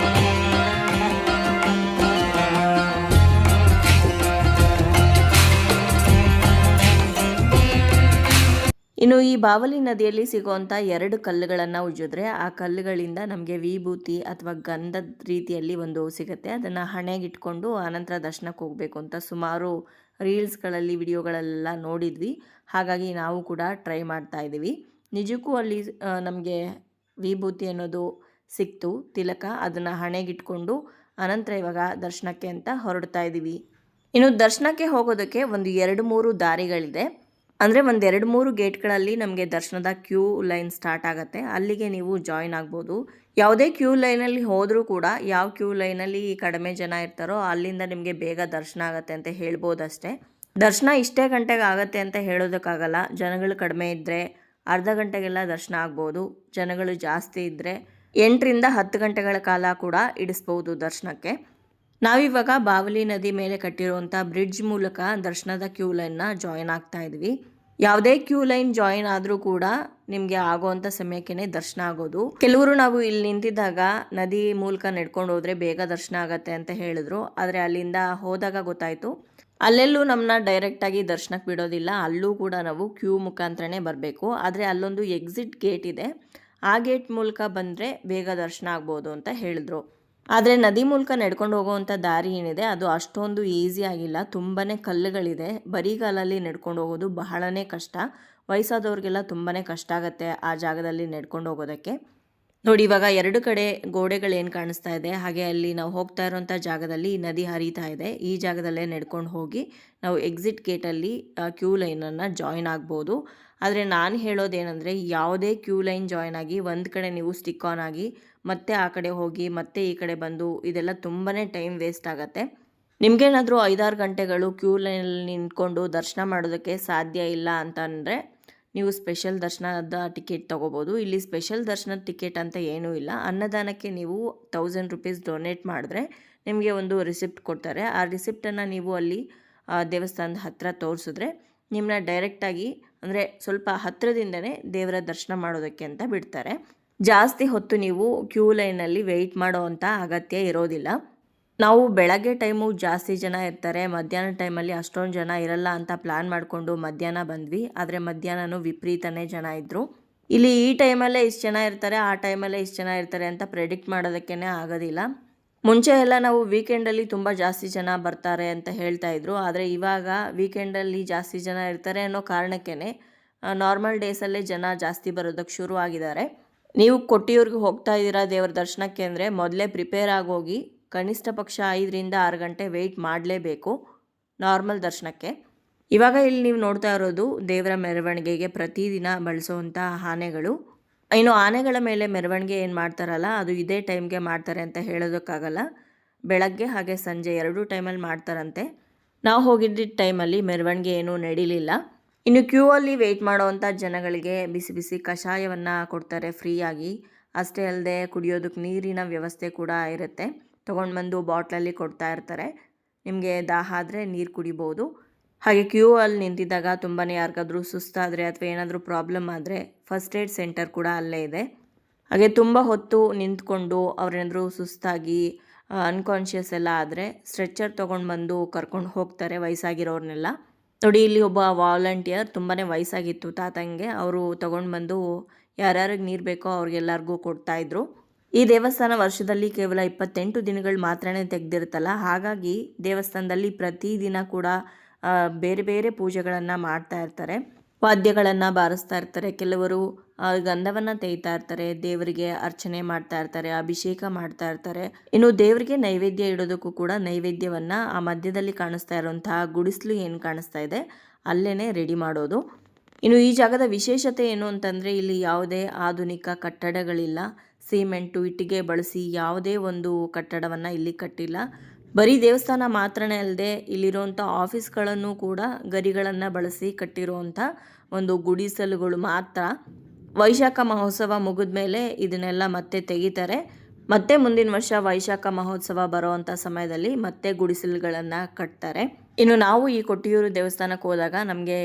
ಇನ್ನು ಈ ಬಾವಲಿ ನದಿಯಲ್ಲಿ ಸಿಗುವಂಥ 2 ಕಲ್ಲುಗಳನ್ನು ಉಜ್ಜಿದ್ರೆ ಆ ಕಲ್ಲುಗಳಿಂದ ನಮಗೆ ವಿಭೂತಿ ಅಥವಾ ಗಂಧದ ರೀತಿಯಲ್ಲಿ ಒಂದು ಸಿಗುತ್ತೆ. ಅದನ್ನು ಹಣೆಗಿಟ್ಕೊಂಡು ಆನಂತರ ದರ್ಶನಕ್ಕೆ ಹೋಗಬೇಕು ಅಂತ ಸುಮಾರು ರೀಲ್ಸ್ಗಳಲ್ಲಿ, ವಿಡಿಯೋಗಳೆಲ್ಲ ನೋಡಿದ್ವಿ. ಹಾಗಾಗಿ ನಾವು ಕೂಡ ಟ್ರೈ ಮಾಡ್ತಾ ಇದ್ದೀವಿ. ನಿಜಕ್ಕೂ ಅಲ್ಲಿ ನಮಗೆ ವಿಭೂತಿ ಅನ್ನೋದು ಸಿಕ್ತು, ತಿಲಕ. ಅದನ್ನು ಹಣೆಗಿಟ್ಕೊಂಡು ಅನಂತರ ಇವಾಗ ದರ್ಶನಕ್ಕೆ ಅಂತ ಹೊರಡ್ತಾ ಇದ್ದೀವಿ. ಇನ್ನು ದರ್ಶನಕ್ಕೆ ಹೋಗೋದಕ್ಕೆ ಒಂದು 2-3 ದಾರಿಗಳಿದೆ. ಅಂದರೆ ಒಂದು 2-3 ಗೇಟ್ಗಳಲ್ಲಿ ನಮಗೆ ದರ್ಶನದ ಕ್ಯೂ ಲೈನ್ ಸ್ಟಾರ್ಟ್ ಆಗುತ್ತೆ. ಅಲ್ಲಿಗೆ ನೀವು ಜಾಯಿನ್ ಆಗ್ಬೋದು. ಯಾವುದೇ ಕ್ಯೂ ಲೈನಲ್ಲಿ ಹೋದರೂ ಕೂಡ ಯಾವ ಕ್ಯೂ ಲೈನಲ್ಲಿ ಕಡಿಮೆ ಜನ ಇರ್ತಾರೋ ಅಲ್ಲಿಂದ ನಿಮಗೆ ಬೇಗ ದರ್ಶನ ಆಗುತ್ತೆ ಅಂತ ಹೇಳ್ಬೋದಷ್ಟೇ. ದರ್ಶನ ಇಷ್ಟೇ ಗಂಟೆಗೆ ಆಗುತ್ತೆ ಅಂತ ಹೇಳೋದಕ್ಕಾಗಲ್ಲ. ಜನಗಳು ಕಡಿಮೆ ಇದ್ದರೆ ಅರ್ಧ ಗಂಟೆಗೆಲ್ಲ ದರ್ಶನ ಆಗ್ಬೋದು. ಜನಗಳು ಜಾಸ್ತಿ ಇದ್ದರೆ 8ರಿಂದ 10 ಗಂಟೆಗಳ ಕಾಲ ಕೂಡ ಇಡಿಸ್ಬೋದು ದರ್ಶನಕ್ಕೆ. ನಾವಿವಾಗ ಬಾವಲಿ ನದಿ ಮೇಲೆ ಕಟ್ಟಿರುವಂಥ ಬ್ರಿಡ್ಜ್ ಮೂಲಕ ದರ್ಶನದ ಕ್ಯೂ ಲೈನ್ನ ಜಾಯಿನ್ ಆಗ್ತಾ ಇದ್ವಿ. ಯಾವುದೇ ಕ್ಯೂ ಲೈನ್ ಜಾಯಿನ್ ಆದರೂ ಕೂಡ ನಿಮಗೆ ಆಗೋವಂಥ ಸಮಯಕ್ಕೆ ದರ್ಶನ ಆಗೋದು. ಕೆಲವರು ನಾವು ಇಲ್ಲಿ ನಿಂತಿದ್ದಾಗ ನದಿ ಮೂಲಕ ನಡ್ಕೊಂಡು ಹೋದರೆ ಬೇಗ ದರ್ಶನ ಆಗತ್ತೆ ಅಂತ ಹೇಳಿದ್ರು. ಆದರೆ ಅಲ್ಲಿಂದ ಹೋದಾಗ ಗೊತ್ತಾಯಿತು ಅಲ್ಲೆಲ್ಲೂ ನಮ್ಮನ್ನ ಡೈರೆಕ್ಟಾಗಿ ದರ್ಶನಕ್ಕೆ ಬಿಡೋದಿಲ್ಲ. ಅಲ್ಲೂ ಕೂಡ ನಾವು ಕ್ಯೂ ಮುಖಾಂತರನೇ ಬರಬೇಕು. ಆದರೆ ಅಲ್ಲೊಂದು ಎಕ್ಸಿಟ್ ಗೇಟ್ ಇದೆ, ಆ ಗೇಟ್ ಮೂಲಕ ಬಂದರೆ ಬೇಗ ದರ್ಶನ ಆಗ್ಬೋದು ಅಂತ ಹೇಳಿದ್ರು. ಆದರೆ ನದಿ ಮೂಲಕ ನಡ್ಕೊಂಡು ಹೋಗುವಂಥ ದಾರಿ ಏನಿದೆ ಅದು ಅಷ್ಟೊಂದು ಈಸಿ ಆಗಿಲ್ಲ. ತುಂಬಾ ಕಲ್ಲುಗಳಿದೆ. ಬರಿಗಾಲಲ್ಲಿ ನಡ್ಕೊಂಡು ಹೋಗೋದು ಬಹಳನೇ ಕಷ್ಟ. ವಯಸ್ಸಾದವ್ರಿಗೆಲ್ಲ ತುಂಬಾ ಕಷ್ಟ ಆಗುತ್ತೆ ಆ ಜಾಗದಲ್ಲಿ ನಡ್ಕೊಂಡು ಹೋಗೋದಕ್ಕೆ. ನೋಡಿ, ಇವಾಗ 2 ಕಡೆ ಗೋಡೆಗಳೇನು ಕಾಣಿಸ್ತಾ ಇದೆ, ಹಾಗೆ ಅಲ್ಲಿ ನಾವು ಹೋಗ್ತಾ ಇರೋಂಥ ಜಾಗದಲ್ಲಿ ನದಿ ಹರಿತಾ ಇದೆ. ಈ ಜಾಗದಲ್ಲೇ ನಡ್ಕೊಂಡು ಹೋಗಿ ನಾವು ಎಕ್ಸಿಟ್ ಗೇಟಲ್ಲಿ ಕ್ಯೂ ಲೈನನ್ನು ಜಾಯಿನ್ ಆಗ್ಬೋದು. ಆದರೆ ನಾನು ಹೇಳೋದೇನೆಂದರೆ, ಯಾವುದೇ ಕ್ಯೂ ಲೈನ್ ಜಾಯಿನ್ ಆಗಿ ಒಂದು ಕಡೆ ನೀವು ಸ್ಟಿಕ್ ಆನ್ ಆಗಿ ಮತ್ತೆ ಆ ಕಡೆ ಹೋಗಿ ಮತ್ತೆ ಈ ಕಡೆ ಬಂದು ಇದೆಲ್ಲ ತುಂಬಾ ಟೈಮ್ ವೇಸ್ಟ್ ಆಗುತ್ತೆ. ನಿಮಗೇನಾದರೂ 5-6 ಗಂಟೆಗಳು ಕ್ಯೂ ಲೈನಲ್ಲಿ ನಿಂತ್ಕೊಂಡು ದರ್ಶನ ಮಾಡೋದಕ್ಕೆ ಸಾಧ್ಯ ಇಲ್ಲ ಅಂತಂದರೆ ನೀವು ಸ್ಪೆಷಲ್ ದರ್ಶನದ ಟಿಕೆಟ್ ತೊಗೋಬೋದು. ಇಲ್ಲಿ ಸ್ಪೆಷಲ್ ದರ್ಶನದ ಟಿಕೆಟ್ ಅಂತ ಏನೂ ಇಲ್ಲ. ಅನ್ನದಾನಕ್ಕೆ ನೀವು 1000 ರೂಪೀಸ್ ಡೊನೇಟ್ ಮಾಡಿದ್ರೆ ನಿಮಗೆ ಒಂದು ರಿಸಿಪ್ಟ್ ಕೊಡ್ತಾರೆ. ಆ ರಿಸಿಪ್ಟನ್ನು ನೀವು ಅಲ್ಲಿ ದೇವಸ್ಥಾನದ ಹತ್ತಿರ ತೋರಿಸಿದ್ರೆ ನಿಮ್ಮನ್ನ ಡೈರೆಕ್ಟಾಗಿ, ಅಂದರೆ ಸ್ವಲ್ಪ ಹತ್ತಿರದಿಂದನೇ ದೇವರ ದರ್ಶನ ಮಾಡೋದಕ್ಕೆ ಅಂತ ಬಿಡ್ತಾರೆ. ಜಾಸ್ತಿ ಹೊತ್ತು ನೀವು ಕ್ಯೂ ಲೈನಲ್ಲಿ ವೆಯ್ಟ್ ಮಾಡೋ ಅಂಥ ಅಗತ್ಯ ಇರೋದಿಲ್ಲ. ನಾವು ಬೆಳಗ್ಗೆ ಟೈಮು ಜಾಸ್ತಿ ಜನ ಇರ್ತಾರೆ, ಮಧ್ಯಾಹ್ನ ಟೈಮಲ್ಲಿ ಅಷ್ಟೊಂದು ಜನ ಇರಲ್ಲ ಅಂತ ಪ್ಲ್ಯಾನ್ ಮಾಡಿಕೊಂಡು ಮಧ್ಯಾಹ್ನ ಬಂದ್ವಿ. ಆದರೆ ಮಧ್ಯಾಹ್ನನೂ ವಿಪರೀತನೇ ಜನ ಇದ್ದರು. ಇಲ್ಲಿ ಈ ಟೈಮಲ್ಲೇ ಇಷ್ಟು ಜನ ಇರ್ತಾರೆ, ಆ ಟೈಮಲ್ಲೇ ಇಷ್ಟು ಜನ ಇರ್ತಾರೆ ಅಂತ ಪ್ರೆಡಿಕ್ಟ್ ಮಾಡೋದಕ್ಕೇ ಆಗೋದಿಲ್ಲ. ಮುಂಚೆ ಎಲ್ಲ ನಾವು ವೀಕೆಂಡಲ್ಲಿ ತುಂಬ ಜಾಸ್ತಿ ಜನ ಬರ್ತಾರೆ ಅಂತ ಹೇಳ್ತಾ ಇದ್ರು. ಆದರೆ ಇವಾಗ ವೀಕೆಂಡಲ್ಲಿ ಜಾಸ್ತಿ ಜನ ಇರ್ತಾರೆ ಅನ್ನೋ ಕಾರಣಕ್ಕೇ ನಾರ್ಮಲ್ ಡೇಸಲ್ಲೇ ಜನ ಜಾಸ್ತಿ ಬರೋದಕ್ಕೆ ಶುರು ಆಗಿದ್ದಾರೆ. ನೀವು ಕೊಟ್ಟಿಯೂರಿಗೆ ಹೋಗ್ತಾ ಇದ್ದೀರಾ ದೇವರ ದರ್ಶನಕ್ಕೆ ಅಂದರೆ ಮೊದಲೇ ಪ್ರಿಪೇರ್ ಆಗೋಗಿ ಕನಿಷ್ಠ ಪಕ್ಷ 5ರಿಂದ 6 ಗಂಟೆ ವೆಯ್ಟ್ ಮಾಡಲೇಬೇಕು ನಾರ್ಮಲ್ ದರ್ಶನಕ್ಕೆ. ಇವಾಗ ಇಲ್ಲಿ ನೀವು ನೋಡ್ತಾ ಇರೋದು ದೇವರ ಮೆರವಣಿಗೆಗೆ ಪ್ರತಿದಿನ ಬಳಸುವಂಥ ಆನೆಗಳು. ಇನ್ನು ಆನೆಗಳ ಮೇಲೆ ಮೆರವಣಿಗೆ ಏನು ಮಾಡ್ತಾರಲ್ಲ ಅದು ಇದೇ ಟೈಮ್ಗೆ ಮಾಡ್ತಾರೆ ಅಂತ ಹೇಳೋದಕ್ಕಾಗಲ್ಲ. ಬೆಳಗ್ಗೆ ಹಾಗೆ ಸಂಜೆ 2 ಟೈಮಲ್ಲಿ ಮಾಡ್ತಾರಂತೆ. ನಾವು ಹೋಗಿದ್ದ ಟೈಮಲ್ಲಿ ಮೆರವಣಿಗೆ ಏನೂ ನಡೀಲಿಲ್ಲ. ಇನ್ನು ಕ್ಯೂ ಅಲ್ಲಿ ವೆಯ್ಟ್ ಮಾಡೋವಂಥ ಜನಗಳಿಗೆ ಬಿಸಿ ಬಿಸಿ ಕಷಾಯವನ್ನು ಕೊಡ್ತಾರೆ ಫ್ರೀಯಾಗಿ. ಅಷ್ಟೇ ಅಲ್ಲದೆ ಕುಡಿಯೋದಕ್ಕೆ ನೀರಿನ ವ್ಯವಸ್ಥೆ ಕೂಡ ಇರುತ್ತೆ. ತೊಗೊಂಡು ಬಂದು ಬಾಟ್ಲಲ್ಲಿ ಕೊಡ್ತಾ ಇರ್ತಾರೆ. ನಿಮಗೆ ದಾಹ ಆದರೆ ನೀರು ಕುಡಿಬೋದು. ಹಾಗೆ ಕ್ಯೂ ಅಲ್ಲಿ ನಿಂತಿದ್ದಾಗ ತುಂಬಾ ಯಾರಿಗಾದ್ರೂ ಸುಸ್ತಾದರೆ ಅಥವಾ ಏನಾದರೂ ಪ್ರಾಬ್ಲಮ್ ಆದರೆ ಫಸ್ಟ್ ಏಡ್ ಸೆಂಟರ್ ಕೂಡ ಅಲ್ಲೇ ಇದೆ. ಹಾಗೆ ತುಂಬ ಹೊತ್ತು ನಿಂತ್ಕೊಂಡು ಅವ್ರೇನಾದರೂ ಸುಸ್ತಾಗಿ ಅನ್ಕಾನ್ಷಿಯಸ್ ಎಲ್ಲ ಆದರೆ ಸ್ಟ್ರೆಚ್ಚರ್ ತೊಗೊಂಡು ಬಂದು ಕರ್ಕೊಂಡು ಹೋಗ್ತಾರೆ ವಯಸ್ಸಾಗಿರೋರ್ನೆಲ್ಲ. ನೋಡಿ ಇಲ್ಲಿ ಒಬ್ಬ ವಾಲಂಟಿಯರ್ ತುಂಬಾ ವಯಸ್ಸಾಗಿತ್ತು ತಾತಂಗೆ. ಅವರು ತೊಗೊಂಡು ಬಂದು ಯಾರ್ಯಾರಿಗೆ ನೀರು ಬೇಕೋ ಅವ್ರಿಗೆಲ್ಲರಿಗೂ ಕೊಡ್ತಾಯಿದ್ರು. ಈ ದೇವಸ್ಥಾನ ವರ್ಷದಲ್ಲಿ ಕೇವಲ 28 ದಿನಗಳು ಮಾತ್ರನೇ ತೆಗೆದಿರುತ್ತಲ್ಲ, ಹಾಗಾಗಿ ದೇವಸ್ಥಾನದಲ್ಲಿ ಪ್ರತಿದಿನ ಕೂಡ ಬೇರೆ ಬೇರೆ ಪೂಜೆಗಳನ್ನು ಮಾಡ್ತಾ ಇರ್ತಾರೆ. ವಾದ್ಯಗಳನ್ನು ಬಾರಿಸ್ತಾ ಇರ್ತಾರೆ. ಕೆಲವರು ಗಂಧವನ್ನು ತೆಗಿತಾ ಇರ್ತಾರೆ, ದೇವರಿಗೆ ಅರ್ಚನೆ ಮಾಡ್ತಾ ಇರ್ತಾರೆ, ಅಭಿಷೇಕ ಮಾಡ್ತಾ ಇರ್ತಾರೆ. ಇನ್ನು ದೇವರಿಗೆ ನೈವೇದ್ಯ ಇಡೋದಕ್ಕೂ ಕೂಡ ನೈವೇದ್ಯವನ್ನು ಆ ಮಧ್ಯದಲ್ಲಿ ಕಾಣಿಸ್ತಾ ಇರುವಂತಹ ಗುಡಿಸಲು ಏನು ಕಾಣಿಸ್ತಾ ಇದೆ ಅಲ್ಲೇ ರೆಡಿ ಮಾಡೋದು. ಇನ್ನು ಈ ಜಾಗದ ವಿಶೇಷತೆ ಏನು ಅಂತಂದರೆ ಇಲ್ಲಿ ಯಾವುದೇ ಆಧುನಿಕ ಕಟ್ಟಡಗಳಿಲ್ಲ. ಸಿಮೆಂಟು ಇಟ್ಟಿಗೆ ಬಳಸಿ ಯಾವುದೇ ಒಂದು ಕಟ್ಟಡವನ್ನು ಇಲ್ಲಿ ಕಟ್ಟಿಲ್ಲ. ಬರೀ ದೇವಸ್ಥಾನ ಮಾತ್ರನೇ ಅಲ್ಲದೆ ಇಲ್ಲಿರುವಂಥ ಆಫೀಸ್ಗಳನ್ನು ಕೂಡ ಗರಿಗಳನ್ನು ಬಳಸಿ ಕಟ್ಟಿರುವಂಥ ಒಂದು ಗುಡಿಸಲುಗಳು ಮಾತ್ರ. ವೈಶಾಖ ಮಹೋತ್ಸವ ಮುಗಿದ ಮೇಲೆ ಇದನ್ನೆಲ್ಲ ಮತ್ತೆ ತೆಗಿತಾರೆ. ಮತ್ತೆ ಮುಂದಿನ ವರ್ಷ ವೈಶಾಖ ಮಹೋತ್ಸವ ಬರೋವಂಥ ಸಮಯದಲ್ಲಿ ಮತ್ತೆ ಗುಡಿಸಲುಗಳನ್ನು ಕಟ್ತಾರೆ. ಇನ್ನು ನಾವು ಈ ಕೊಟ್ಟಿಯೂರು ದೇವಸ್ಥಾನಕ್ಕೆ ಹೋದಾಗ ನಮಗೆ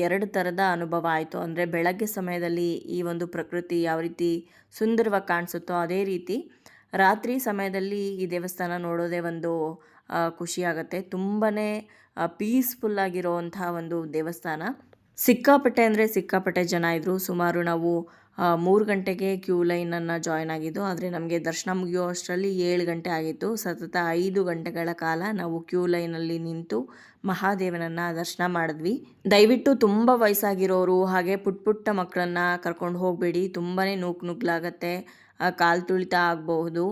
2 ಥರದ ಅನುಭವ ಆಯಿತು. ಅಂದರೆ ಬೆಳಗ್ಗೆ ಸಮಯದಲ್ಲಿ ಈ ಒಂದು ಪ್ರಕೃತಿ ಯಾವ ರೀತಿ ಸುಂದರವಾಗಿ ಕಾಣಿಸುತ್ತೋ ಅದೇ ರೀತಿ ರಾತ್ರಿ ಸಮಯದಲ್ಲಿ ಈ ದೇವಸ್ಥಾನ ನೋಡೋದೇ ಒಂದು ಖುಷಿಯಾಗುತ್ತೆ. ತುಂಬಾ ಪೀಸ್ಫುಲ್ಲಾಗಿರೋವಂಥ ಒಂದು ದೇವಸ್ಥಾನ. ಸಿಕ್ಕಾಪಟ್ಟೆ ಅಂದರೆ ಸಿಕ್ಕಾಪಟ್ಟೆ ಜನ ಇದ್ದರು. ಸುಮಾರು ನಾವು 3 ಗಂಟೆಗೆ ಕ್ಯೂ ಲೈನನ್ನು ಜಾಯ್ನ್ ಆಗಿದ್ದು. ಆದರೆ ನಮಗೆ ದರ್ಶನ ಮುಗಿಯೋ ಅಷ್ಟರಲ್ಲಿ 7 ಗಂಟೆ ಆಗಿತ್ತು. ಸತತ 5 ಗಂಟೆಗಳ ಕಾಲ ನಾವು ಕ್ಯೂ ಲೈನಲ್ಲಿ ನಿಂತು ಮಹಾದೇವನನ್ನು ದರ್ಶನ ಮಾಡಿದ್ವಿ. ದಯವಿಟ್ಟು ತುಂಬ ವಯಸ್ಸಾಗಿರೋರು ಹಾಗೆ ಪುಟ್ಟ ಮಕ್ಕಳನ್ನು ಕರ್ಕೊಂಡು ಹೋಗಬೇಡಿ. ತುಂಬಾ ನುಗ್ಲಾಗತ್ತೆ, ಕಾಲು ತುಳಿತ ಆಗಬಹುದು.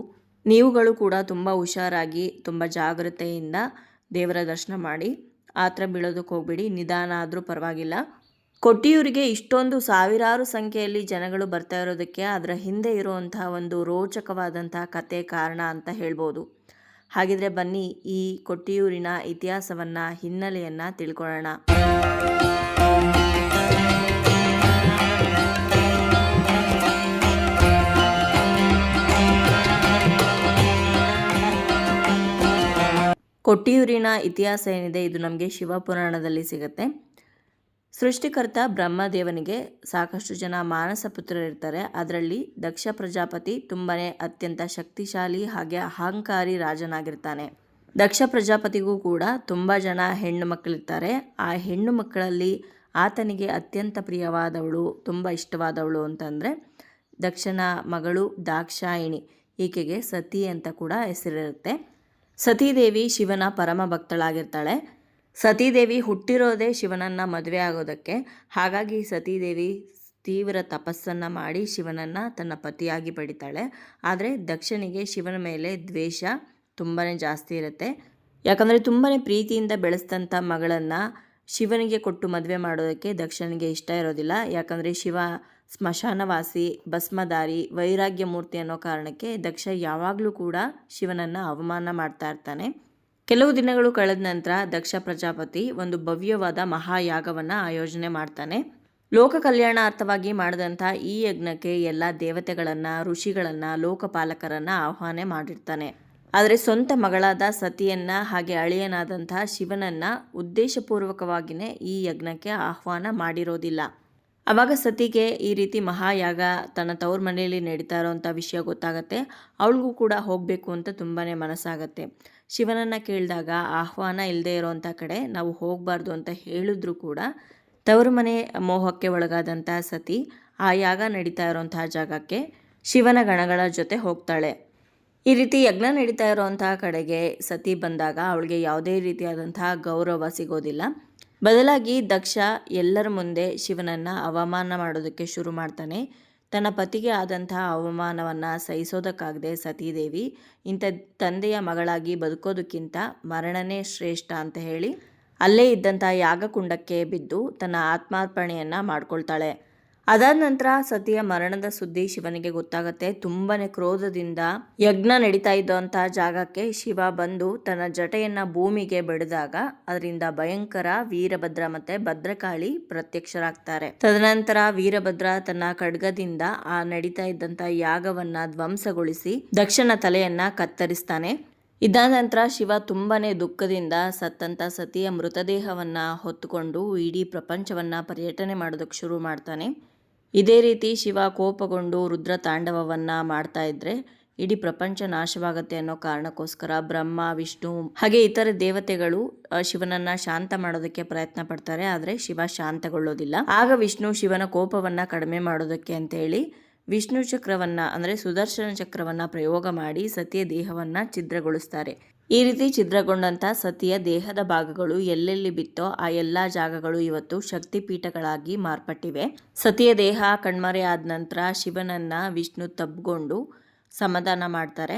ನೀವುಗಳು ಕೂಡ ತುಂಬ ಹುಷಾರಾಗಿ ತುಂಬ ಜಾಗ್ರತೆಯಿಂದ ದೇವರ ದರ್ಶನ ಮಾಡಿ. ಆತರ ಬೀಳೋದಕ್ಕೆ ಹೋಗಬೇಡಿ, ನಿಧಾನ ಆದರೂ ಪರವಾಗಿಲ್ಲ. ಕೊಟ್ಟಿಯೂರಿಗೆ ಇಷ್ಟೊಂದು ಸಾವಿರಾರು ಸಂಖ್ಯೆಯಲ್ಲಿ ಜನಗಳು ಬರ್ತಾ ಇರೋದಕ್ಕೆ ಅದರ ಹಿಂದೆ ಇರುವಂತಹ ಒಂದು ರೋಚಕವಾದಂತಹ ಕತೆ ಕಾರಣ ಅಂತ ಹೇಳ್ಬೋದು. ಹಾಗಿದ್ರೆ ಬನ್ನಿ ಈ ಕೊಟ್ಟಿಯೂರಿನ ಇತಿಹಾಸವನ್ನು ಹಿನ್ನೆಲೆಯನ್ನು ತಿಳ್ಕೊಳ್ಳೋಣ. ಕೊಟ್ಟಿಯೂರಿನ ಇತಿಹಾಸ ಏನಿದೆ ಇದು ನಮಗೆ ಶಿವಪುರಾಣದಲ್ಲಿ ಸಿಗುತ್ತೆ. ಸೃಷ್ಟಿಕರ್ತ ಬ್ರಹ್ಮದೇವನಿಗೆ ಸಾಕಷ್ಟು ಜನ ಮಾನಸ ಪುತ್ರರಿರ್ತಾರೆ. ಅದರಲ್ಲಿ ದಕ್ಷ ಪ್ರಜಾಪತಿ ತುಂಬಾ ಅತ್ಯಂತ ಶಕ್ತಿಶಾಲಿ ಹಾಗೆ ಅಹಂಕಾರಿ ರಾಜನಾಗಿರ್ತಾನೆ. ದಕ್ಷ ಪ್ರಜಾಪತಿಗೂ ಕೂಡ ತುಂಬ ಜನ ಹೆಣ್ಣು ಮಕ್ಕಳಿರ್ತಾರೆ. ಆ ಹೆಣ್ಣು ಮಕ್ಕಳಲ್ಲಿ ಆತನಿಗೆ ಅತ್ಯಂತ ಪ್ರಿಯವಾದವಳು, ತುಂಬ ಇಷ್ಟವಾದವಳು ಅಂತಂದರೆ ದಕ್ಷನ ಮಗಳು ದಾಕ್ಷಾಯಿಣಿ. ಈಕೆಗೆ ಸತಿ ಅಂತ ಕೂಡ ಹೆಸರಿರುತ್ತೆ. ಸತೀದೇವಿ ಶಿವನ ಪರಮ ಭಕ್ತಳಾಗಿರ್ತಾಳೆ. ಸತೀದೇವಿ ಹುಟ್ಟಿರೋದೇ ಶಿವನನ್ನು ಮದುವೆ ಆಗೋದಕ್ಕೆ. ಹಾಗಾಗಿ ಸತೀದೇವಿ ತೀವ್ರ ತಪಸ್ಸನ್ನು ಮಾಡಿ ಶಿವನನ್ನು ತನ್ನ ಪತಿಯಾಗಿ ಪಡಿತಾಳೆ. ಆದರೆ ದಕ್ಷನಿಗೆ ಶಿವನ ಮೇಲೆ ದ್ವೇಷ ತುಂಬಾ ಜಾಸ್ತಿ ಇರುತ್ತೆ. ಯಾಕಂದರೆ ತುಂಬಾ ಪ್ರೀತಿಯಿಂದ ಬೆಳೆಸಿದಂಥ ಮಗಳನ್ನು ಶಿವನಿಗೆ ಕೊಟ್ಟು ಮದುವೆ ಮಾಡೋದಕ್ಕೆ ದಕ್ಷನಿಗೆ ಇಷ್ಟ ಇರೋದಿಲ್ಲ. ಯಾಕಂದರೆ ಶಿವ ಸ್ಮಶಾನವಾಸಿ, ಭಸ್ಮಧಾರಿ, ವೈರಾಗ್ಯ ಮೂರ್ತಿ ಅನ್ನೋ ಕಾರಣಕ್ಕೆ ದಕ್ಷ ಯಾವಾಗಲೂ ಕೂಡ ಶಿವನನ್ನು ಅವಮಾನ ಮಾಡ್ತಾ ಇರ್ತಾನೆ. ಕೆಲವು ದಿನಗಳು ಕಳೆದ ನಂತರ ದಕ್ಷ ಪ್ರಜಾಪತಿ ಒಂದು ಭವ್ಯವಾದ ಮಹಾಯಾಗವನ್ನು ಆಯೋಜನೆ ಮಾಡ್ತಾನೆ. ಲೋಕ ಕಲ್ಯಾಣಾರ್ಥವಾಗಿ ಮಾಡಿದಂಥ ಈ ಯಜ್ಞಕ್ಕೆ ಎಲ್ಲ ದೇವತೆಗಳನ್ನು, ಋಷಿಗಳನ್ನು, ಲೋಕಪಾಲಕರನ್ನು ಆಹ್ವಾನ ಮಾಡಿರ್ತಾನೆ. ಆದರೆ ಸ್ವಂತ ಮಗಳಾದ ಸತಿಯನ್ನು ಹಾಗೆ ಅಳಿಯನಾದಂಥ ಶಿವನನ್ನು ಉದ್ದೇಶಪೂರ್ವಕವಾಗಿಯೇ ಈ ಯಜ್ಞಕ್ಕೆ ಆಹ್ವಾನ ಮಾಡಿರೋದಿಲ್ಲ. ಆವಾಗ ಸತಿಗೆ ಈ ರೀತಿ ಮಹಾಯಾಗ ತನ್ನ ತವ್ರ ಮನೆಯಲ್ಲಿ ನಡೀತಾ ಇರೋವಂಥ ವಿಷಯ ಗೊತ್ತಾಗತ್ತೆ. ಅವಳಿಗೂ ಕೂಡ ಹೋಗಬೇಕು ಅಂತ ತುಂಬಾ ಮನಸ್ಸಾಗತ್ತೆ. ಶಿವನನ್ನು ಕೇಳಿದಾಗ ಆಹ್ವಾನ ಇಲ್ಲದೆ ಇರೋವಂಥ ಕಡೆ ನಾವು ಹೋಗಬಾರ್ದು ಅಂತ ಹೇಳಿದ್ರು ಕೂಡ ತವ್ರ ಮನೆ ಮೋಹಕ್ಕೆ ಒಳಗಾದಂಥ ಸತಿ ಆ ಯಾಗ ನಡೀತಾ ಇರೋವಂಥ ಜಾಗಕ್ಕೆ ಶಿವನ ಗಣಗಳ ಜೊತೆ ಹೋಗ್ತಾಳೆ. ಈ ರೀತಿ ಯಜ್ಞ ನಡೀತಾ ಇರುವಂತಹ ಕಡೆಗೆ ಸತಿ ಬಂದಾಗ ಅವಳಿಗೆ ಯಾವುದೇ ರೀತಿಯಾದಂತಹ ಗೌರವ ಸಿಗೋದಿಲ್ಲ. ಬದಲಾಗಿ ದಕ್ಷ ಎಲ್ಲರ ಮುಂದೆ ಶಿವನನ್ನು ಅವಮಾನ ಮಾಡೋದಕ್ಕೆ ಶುರು ಮಾಡ್ತಾನೆ. ತನ್ನ ಪತಿಗೆ ಆದಂತಹ ಅವಮಾನವನ್ನು ಸಹಿಸೋದಕ್ಕಾಗದೆ ಸತೀದೇವಿ ಇಂಥ ತಂದೆಯ ಮಗಳಾಗಿ ಬದುಕೋದಕ್ಕಿಂತ ಮರಣನೇ ಶ್ರೇಷ್ಠ ಅಂತ ಹೇಳಿ ಅಲ್ಲೇ ಇದ್ದಂಥ ಯಾಗಕುಂಡಕ್ಕೆ ಬಿದ್ದು ತನ್ನ ಆತ್ಮಾರ್ಪಣೆಯನ್ನು ಮಾಡ್ಕೊಳ್ತಾಳೆ. ಅದಾದ ನಂತರ ಸತಿಯ ಮರಣದ ಸುದ್ದಿ ಶಿವನಿಗೆ ಗೊತ್ತಾಗುತ್ತೆ. ತುಂಬನೇ ಕ್ರೋಧದಿಂದ ಯಜ್ಞ ನಡೀತಾ ಇದ್ದಂಥ ಜಾಗಕ್ಕೆ ಶಿವ ಬಂದು ತನ್ನ ಜಟೆಯನ್ನು ಭೂಮಿಗೆ ಬಡಿದಾಗ ಅದರಿಂದ ಭಯಂಕರ ವೀರಭದ್ರ ಮತ್ತೆ ಭದ್ರಕಾಳಿ ಪ್ರತ್ಯಕ್ಷರಾಗ್ತಾರೆ. ತದನಂತರ ವೀರಭದ್ರ ತನ್ನ ಖಡ್ಗದಿಂದ ಆ ನಡೀತಾ ಇದ್ದಂಥ ಯಾಗವನ್ನ ಧ್ವಂಸಗೊಳಿಸಿ ದಕ್ಷನ ತಲೆಯನ್ನ ಕತ್ತರಿಸ್ತಾನೆ. ಇದಾದ ನಂತರ ಶಿವ ತುಂಬನೇ ದುಃಖದಿಂದ ಸತ್ತಂತ ಸತಿಯ ಮೃತದೇಹವನ್ನ ಹೊತ್ತುಕೊಂಡು ಇಡೀ ಪ್ರಪಂಚವನ್ನ ಪರ್ಯಟನೆ ಮಾಡೋದಕ್ಕೆ ಶುರು ಮಾಡ್ತಾನೆ. ಇದೇ ರೀತಿ ಶಿವ ಕೋಪಗೊಂಡು ರುದ್ರ ತಾಂಡವವನ್ನ ಮಾಡ್ತಾ ಇದ್ರೆ ಇಡೀ ಪ್ರಪಂಚ ನಾಶವಾಗುತ್ತೆ ಅನ್ನೋ ಕಾರಣಕ್ಕೋಸ್ಕರ ಬ್ರಹ್ಮ, ವಿಷ್ಣು ಹಾಗೆ ಇತರ ದೇವತೆಗಳು ಶಿವನನ್ನ ಶಾಂತ ಮಾಡೋದಕ್ಕೆ ಪ್ರಯತ್ನ ಪಡ್ತಾರೆ. ಆದರೆ ಶಿವ ಶಾಂತಗೊಳ್ಳೋದಿಲ್ಲ. ಆಗ ವಿಷ್ಣು ಶಿವನ ಕೋಪವನ್ನ ಕಡಿಮೆ ಮಾಡೋದಕ್ಕೆ ಅಂತೇಳಿ ವಿಷ್ಣು ಚಕ್ರವನ್ನ ಅಂದರೆ ಸುದರ್ಶನ ಚಕ್ರವನ್ನ ಪ್ರಯೋಗ ಮಾಡಿ ಸತಿಯ ದೇಹವನ್ನ ಛಿದ್ರಗೊಳಿಸ್ತಾರೆ. ಈ ರೀತಿ ಛಿದ್ರಗೊಂಡಂಥ ಸತಿಯ ದೇಹದ ಭಾಗಗಳು ಎಲ್ಲೆಲ್ಲಿ ಬಿತ್ತೋ ಆ ಎಲ್ಲ ಜಾಗಗಳು ಇವತ್ತು ಶಕ್ತಿಪೀಠಗಳಾಗಿ ಮಾರ್ಪಟ್ಟಿವೆ. ಸತಿಯ ದೇಹ ಕಣ್ಮರೆ ಆದ ನಂತರ ಶಿವನನ್ನ ವಿಷ್ಣು ತಬ್ಕೊಂಡು ಸಮಾಧಾನ ಮಾಡ್ತಾರೆ.